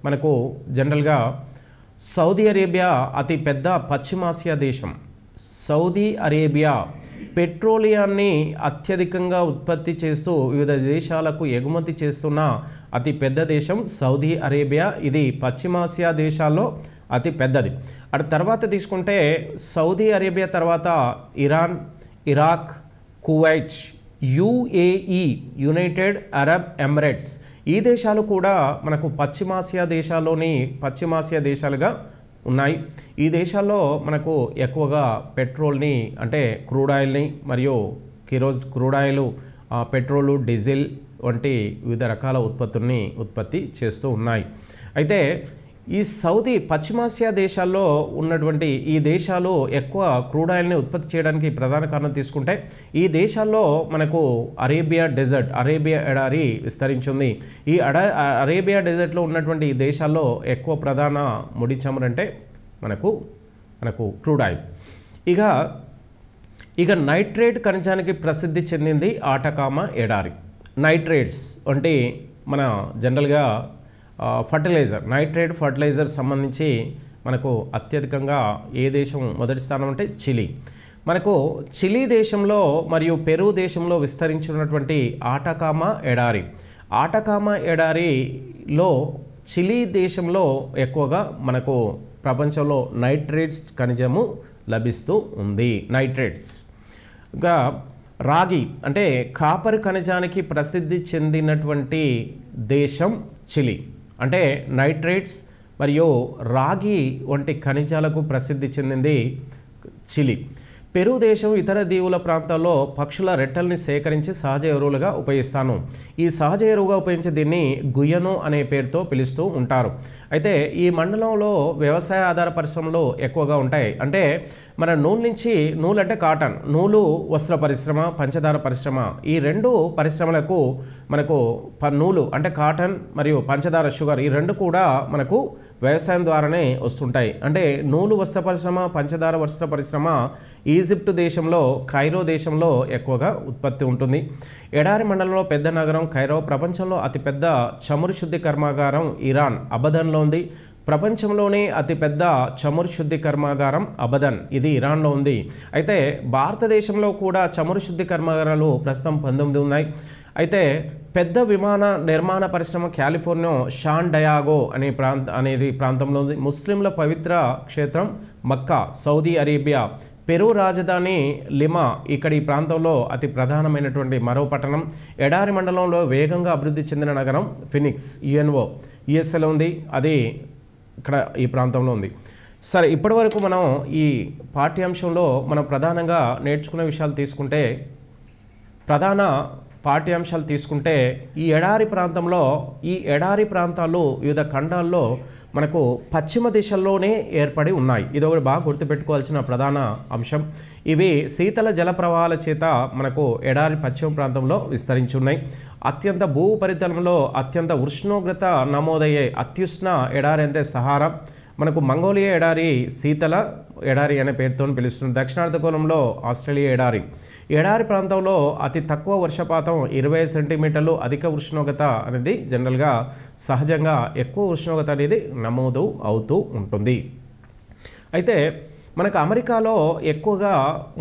మనకు జనరల్గా సౌదీ అరేబియా అతి పెద్ద పశ్చిమాసియా దేశం. సౌదీ అరేబియా పెట్రోలియాన్ని అత్యధికంగా ఉత్పత్తి చేస్తూ వివిధ దేశాలకు ఎగుమతి చేస్తున్న అతి పెద్ద దేశం సౌదీ అరేబియా. ఇది పశ్చిమాసియా దేశాల్లో అతి పెద్దది. అటు తర్వాత తీసుకుంటే సౌదీ అరేబియా తర్వాత Iran, Iraq, Kuwait, UAE, United Arab Emirates ఈ దేశాలు కూడా మనకు పశ్చిమాసియా దేశాలుగా ఉన్నాయి. ఈ దేశాల్లో మనకు ఎక్కువగా పెట్రోల్ని అంటే క్రూడ్ ఆయిల్ని మరియు క్రూడ్ ఆయిల్, పెట్రోలు, డీజిల్ వంటి వివిధ రకాల ఉత్పత్తుల్ని ఉత్పత్తి చేస్తూ ఉన్నాయి. అయితే ఈ పశ్చిమాసియా దేశాల్లో ఉన్నటువంటి ఈ దేశాలు ఎక్కువ క్రూడ్ ఆయిల్ని ఉత్పత్తి చేయడానికి ప్రధాన కారణం తీసుకుంటే ఈ దేశాల్లో మనకు అరేబియా ఎడారి విస్తరించింది. ఈ అరేబియా డెజర్ట్లో ఉన్నటువంటి ఈ దేశాల్లో ఎక్కువ ప్రధాన ముడి చమురు అంటే మనకు క్రూడ్ ఆయిల్. ఇక నైట్రేట్ ఖనిజానికి ప్రసిద్ధి చెందింది ఆటకామా ఎడారి. నైట్రేట్స్ వంటి మన జనరల్గా ఫర్టిలైజర్, నైట్రేట్ ఫర్టిలైజర్ సంబంధించి మనకు అత్యధికంగా ఏ దేశం మొదటి స్థానం అంటే చిలీ. మనకు చిలీ దేశంలో మరియు పెరు దేశంలో విస్తరించినటువంటి ఆటకామా ఎడారి, ఆటకామా ఎడారిలో చిలీ దేశంలో ఎక్కువగా మనకు ప్రపంచంలో నైట్రేట్స్ ఖనిజము లభిస్తూ ఉంది. నైట్రేట్స్ ఇంకా రాగి అంటే కాపర్ ఖనిజానికి ప్రసిద్ధి చెందినటువంటి దేశం చిలీ. అంటే నైట్రేట్స్ మరియు రాగి వంటి ఖనిజాలకు ప్రసిద్ధి చెందింది చిలీ. పెరు దేశం ఇతర దీవుల ప్రాంతాల్లో పక్షుల రెట్టల్ని సేకరించి సహజ ఎరువులుగా ఉపయోగిస్తాను. ఈ సహజ ఎరువుగా ఉపయోగించే దీన్ని గుయ్యను అనే పేరుతో పిలుస్తూ ఉంటారు. అయితే ఈ మండలంలో వ్యవసాయ ఆధార పరిశ్రమలు ఎక్కువగా ఉంటాయి. అంటే మన నూలు నుంచి, నూలు అంటే కాటన్, నూలు వస్త్ర పరిశ్రమ, పంచదార పరిశ్రమ, ఈ రెండు పరిశ్రమలకు మనకు నూలు అంటే కాటన్ మరియు పంచదార షుగర్ ఈ రెండు కూడా మనకు వ్యవసాయం ద్వారానే వస్తుంటాయి. అంటే నూలు వస్త్ర పరిశ్రమ, పంచదార వస్త్ర పరిశ్రమ ఈజిప్ట్ దేశంలో, కైరో దేశంలో ఎక్కువగా ఉత్పత్తి ఉంటుంది. ఎడారి మండలంలో పెద్ద నగరం కైరో. ప్రపంచంలో అతిపెద్ద చమురు శుద్ధి కర్మాగారం ఇరాన్ అబదన్లో ఉంది. ప్రపంచంలోనే అతిపెద్ద చమురు శుద్ధి కర్మాగారం అబదన్, ఇది ఇరాన్లో ఉంది. అయితే భారతదేశంలో కూడా చమురు శుద్ధి కర్మాగారాలు ప్రస్తుతం 19 ఉన్నాయి. అయితే పెద్ద విమాన నిర్మాణ పరిశ్రమ కాలిఫోర్నియా షాన్ డయాగో అనేది ప్రాంతంలో ఉంది. ముస్లింల పవిత్ర క్షేత్రం మక్కా, సౌదీ అరేబియా. పెరు రాజధాని లిమా ఈ ప్రాంతంలో అతి ప్రధానమైనటువంటి మరో పట్టణం. ఎడారి మండలంలో వేగంగా అభివృద్ధి చెందిన నగరం ఫినిక్స్, యుఎన్ఓ యుఎస్ఏలో ఉంది, అది ఇక్కడ ఈ ప్రాంతంలో ఉంది. సరే, ఇప్పటివరకు మనం ఈ పాఠ్యాంశంలో మనం ప్రధానంగా నేర్చుకునే విషయాలు తీసుకుంటే, ప్రధాన పాఠ్యాంశాలు తీసుకుంటే ఈ ఎడారి ప్రాంతంలో, ఈ ఎడారి ప్రాంతాలు వివిధ ఖండాల్లో మనకు పశ్చిమ దిశల్లోనే ఏర్పడి ఉన్నాయి. ఇది ఒకటి బాగా గుర్తుపెట్టుకోవాల్సిన ప్రధాన అంశం. ఇవి శీతల జల ప్రవాహాల చేత మనకు ఎడారి పశ్చిమ ప్రాంతంలో విస్తరించి ఉన్నాయి. అత్యంత భూపరితలంలో అత్యంత ఉష్ణోగ్రత నమోదయ్యే అత్యుష్ణ ఎడారి అంటే సహారా. మనకు మంగోలియా ఎడారి శీతల ఎడారి అనే పేరుతో పిలుస్తుంది. దక్షిణార్ధగోళంలో ఆస్ట్రేలియా ఎడారి. ఎడారి ప్రాంతంలో అతి తక్కువ వర్షపాతం 20 సెంటీమీటర్లు, అధిక ఉష్ణోగ్రత అనేది జనరల్గా సహజంగా ఎక్కువ ఉష్ణోగ్రత అనేది నమోదు అవుతూ ఉంటుంది. అయితే మనకు అమెరికాలో ఎక్కువగా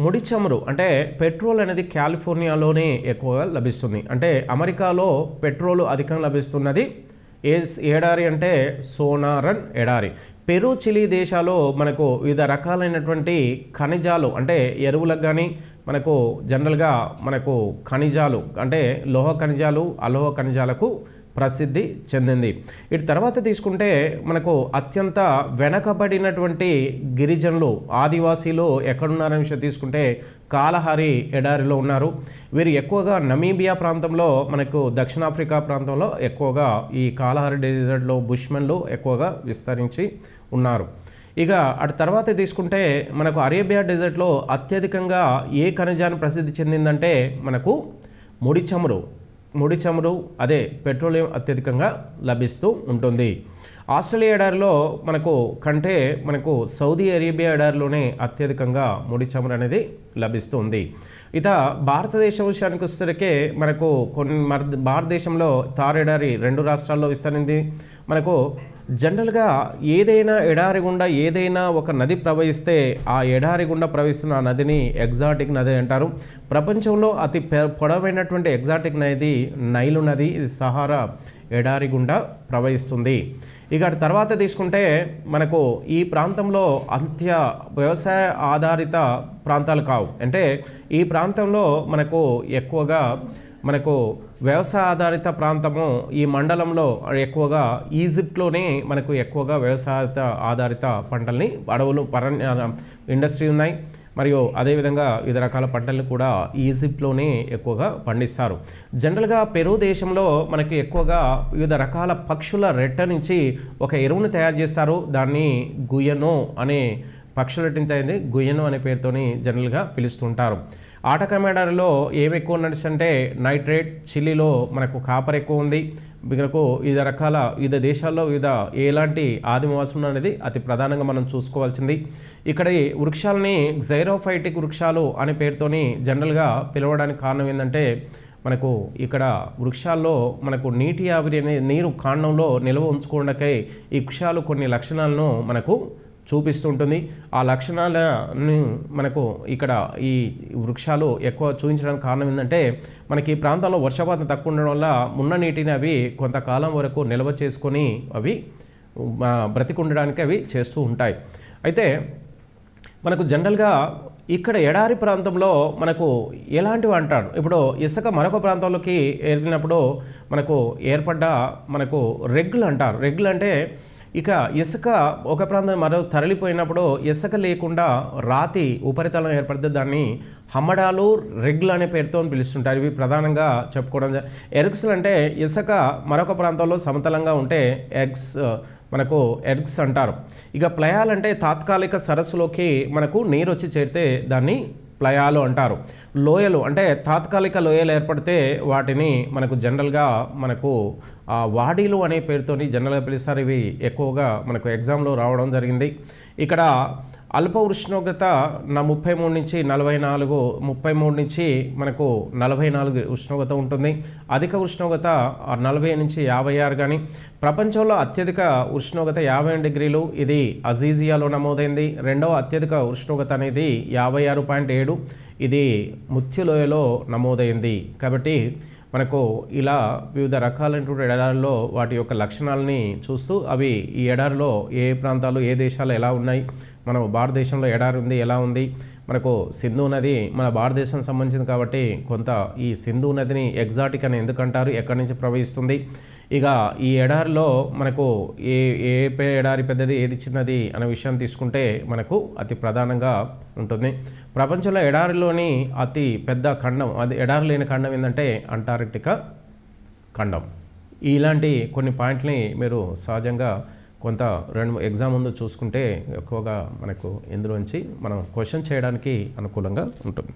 ముడి చమురు అంటే పెట్రోల్ అనేది కాలిఫోర్నియాలోనే ఎక్కువగా లభిస్తుంది. అంటే అమెరికాలో పెట్రోల్ అధికంగా లభిస్తున్నది ఎడారి అంటే సోనారన్ ఎడారి. పెరు, చిలీ దేశాల్లో మనకు వివిధ రకాలైనటువంటి ఖనిజాలు అంటే ఎరువులకు కానీ మనకు జనరల్గా మనకు ఖనిజాలు అంటే లోహ ఖనిజాలు, అలోహ ఖనిజాలకు ప్రసిద్ధి చెందింది. ఇటు తర్వాత తీసుకుంటే మనకు అత్యంత వెనకబడినటువంటి గిరిజనులు, ఆదివాసీలు ఎక్కడున్నారనే విషయం తీసుకుంటే కాలహారి ఎడారిలో ఉన్నారు. వీరు ఎక్కువగా నమీబియా ప్రాంతంలో, మనకు దక్షిణాఫ్రికా ప్రాంతంలో ఎక్కువగా ఈ కాలహారి డెజర్ట్లో బుష్మెన్లు ఎక్కువగా విస్తరించి ఉన్నారు. ఇక అటు తర్వాత తీసుకుంటే మనకు అరేబియా డెజర్ట్లో అత్యధికంగా ఏ ఖనిజాన్ని ప్రసిద్ధి చెందిందంటే మనకు ముడి చమురు అదే పెట్రోలియం అత్యధికంగా లభిస్తూ ఉంటుంది. ఆస్ట్రేలియా ఎడారిలో మనకు సౌదీ అరేబియా ఎడారిలోనే అత్యధికంగా ముడి చమురు అనేది లభిస్తుంది. ఇక భారతదేశం విషయానికి వచ్చేసరికి మనకు భారతదేశంలో థార్ ఎడారి 2 రాష్ట్రాల్లో విస్తరించింది. మనకు జనరల్గా ఏదైనా ఎడారి గుండా ఏదైనా ఒక నది ప్రవహిస్తే ఆ ఎడారి గుండా ప్రవహిస్తున్న ఆ నదిని ఎగ్జాటిక్ నది అంటారు. ప్రపంచంలో అతి పొడవైనటువంటి ఎగ్జాటిక్ నది నైలు నది, ఇది సహారా ఎడారి గుండా ప్రవహిస్తుంది. ఇక తర్వాత తీసుకుంటే మనకు ఈ ప్రాంతంలో వ్యవసాయ ఆధారిత ప్రాంతాలు కావు. అంటే ఈ ప్రాంతంలో మనకు ఎక్కువగా వ్యవసాయ ఆధారిత ప్రాంతము ఈ మండలంలో ఎక్కువగా ఈజిప్ట్లోనే మనకు ఎక్కువగా వ్యవసాయ ఆధారిత పంటల్ని, అడవులు, ఇండస్ట్రీ ఉన్నాయి. మరియు అదేవిధంగా వివిధ రకాల పంటలను కూడా ఈజిప్ట్లోనే ఎక్కువగా పండిస్తారు. జనరల్గా పెరు దేశంలో మనకి ఎక్కువగా వివిధ రకాల పక్షుల రెట్ట నుంచి ఒక ఎరువును తయారు చేస్తారు. దాన్ని గుయ్యనో అనే పక్షుల రెట్టింత అయింది, గుయ్యనో అనే పేరుతోని జనరల్గా పిలుస్తుంటారు. ఆటకమేడారిలో ఏమి ఎక్కువ నడుస్తుంటే నైట్రేట్, చిలీలో మనకు కాపర్ ఎక్కువ ఉంది. మనకు వివిధ దేశాల్లో ఎలాంటి ఆదివాసం అనేది అతి ప్రధానంగా మనం చూసుకోవాల్సింది. ఇక్కడ ఈ వృక్షాలని జైరోఫైటిక్ వృక్షాలు అనే పేరుతోని జనరల్గా పిలవడానికి కారణం ఏంటంటే మనకు ఇక్కడ వృక్షాల్లో మనకు నీటి ఆవిరి అనే నీరు కాండంలో నిల్వ ఉంచుకోవడానికై ఈ వృక్షాలు కొన్ని లక్షణాలను మనకు చూపిస్తుంటుంది. ఆ లక్షణాలను మనకు ఇక్కడ ఈ వృక్షాలు ఎక్కువ చూపించడానికి కారణం ఏంటంటే మనకి ఈ ప్రాంతంలో వర్షపాతం తక్కువ ఉండడం వల్ల ఉన్న నీటిని అవి కొంతకాలం వరకు నిల్వ చేసుకొని అవి బ్రతికుండడానికి అవి చేస్తూ ఉంటాయి. అయితే మనకు జనరల్గా ఇక్కడ ఎడారి ప్రాంతంలో మనకు ఎలాంటివి అంటారు, ఇప్పుడు ఇసుక మరొక ప్రాంతంలోకి ఏరినప్పుడు మనకు ఏర్పడ్డ మనకు రెగ్గులు అంటారు. రెగ్గులు అంటే ఇక ఇసుక ఒక ప్రాంతం మరో తరలిపోయినప్పుడు ఇసుక లేకుండా రాతి ఉపరితలం ఏర్పడితే దాన్ని హమ్మడాలు రెగ్గులు అనే పేరుతో పిలుస్తుంటారు. ఇవి ప్రధానంగా చెప్పుకోవడం. ఎర్గ్స్లు అంటే ఇసుక మరొక ప్రాంతంలో సమతలంగా ఉంటే మనకు ఎర్గ్స్ అంటారు. ఇక ప్లయాలు అంటే తాత్కాలిక సరస్సులోకి మనకు నీరు వచ్చి చేరితే దాన్ని ప్లయాలు అంటారు. లోయలు అంటే తాత్కాలిక లోయలు ఏర్పడితే వాటిని మనకు జనరల్గా మనకు వాడీలు అనే పేరుతోని జనరల్గా పిలుస్తారు. ఇవి ఎక్కువగా మనకు ఎగ్జామ్లో రావడం జరిగింది. ఇక్కడ అల్ప ఉష్ణోగ్రత 33 నుంచి 44, 33 నుంచి మనకు 44 ఉష్ణోగ్రత ఉంటుంది. అధిక ఉష్ణోగ్రత 40 నుంచి 56 కానీ. ప్రపంచంలో అత్యధిక ఉష్ణోగ్రత 50 డిగ్రీలు, ఇది అజీజియాలో నమోదైంది. రెండవ అత్యధిక ఉష్ణోగ్రత అనేది 56.7, ఇది ముత్యులోయలో నమోదైంది. కాబట్టి మనకు ఇలా వివిధ రకాలైనటువంటి ఎడారుల్లో వాటి యొక్క లక్షణాలని చూస్తూ అవి ఈ ఎడారిలో ఏ ప్రాంతాలు ఏ దేశాలు ఎలా ఉన్నాయి, మన భారతదేశంలో ఎడారి ఉంది ఎలా ఉంది, మనకు సింధు నది మన భారతదేశం సంబంధించింది కాబట్టి కొంత ఈ సింధు నదిని ఎగ్జాటిక్ అని ఎందుకంటారు, ఎక్కడి నుంచి ప్రవహిస్తుంది, ఇక ఈ ఎడారిలో మనకు ఏ ఎడారి పెద్దది ఏది చిన్నది అనే విషయాన్ని తీసుకుంటే మనకు అతి ప్రధానంగా ఉంటుంది. ప్రపంచంలో ఎడారిలోని అతి పెద్ద ఖండం, అది ఎడారి లేని ఖండం ఏంటంటే అంటార్కిటికా ఖండం. ఇలాంటి కొన్ని పాయింట్ని మీరు సహజంగా కొంత ఎగ్జామ్ ముందు చూసుకుంటే ఎక్కువగా మనకు ఇందులోంచి మనం క్వశ్చన్ చేయడానికి అనుకూలంగా ఉంటుంది.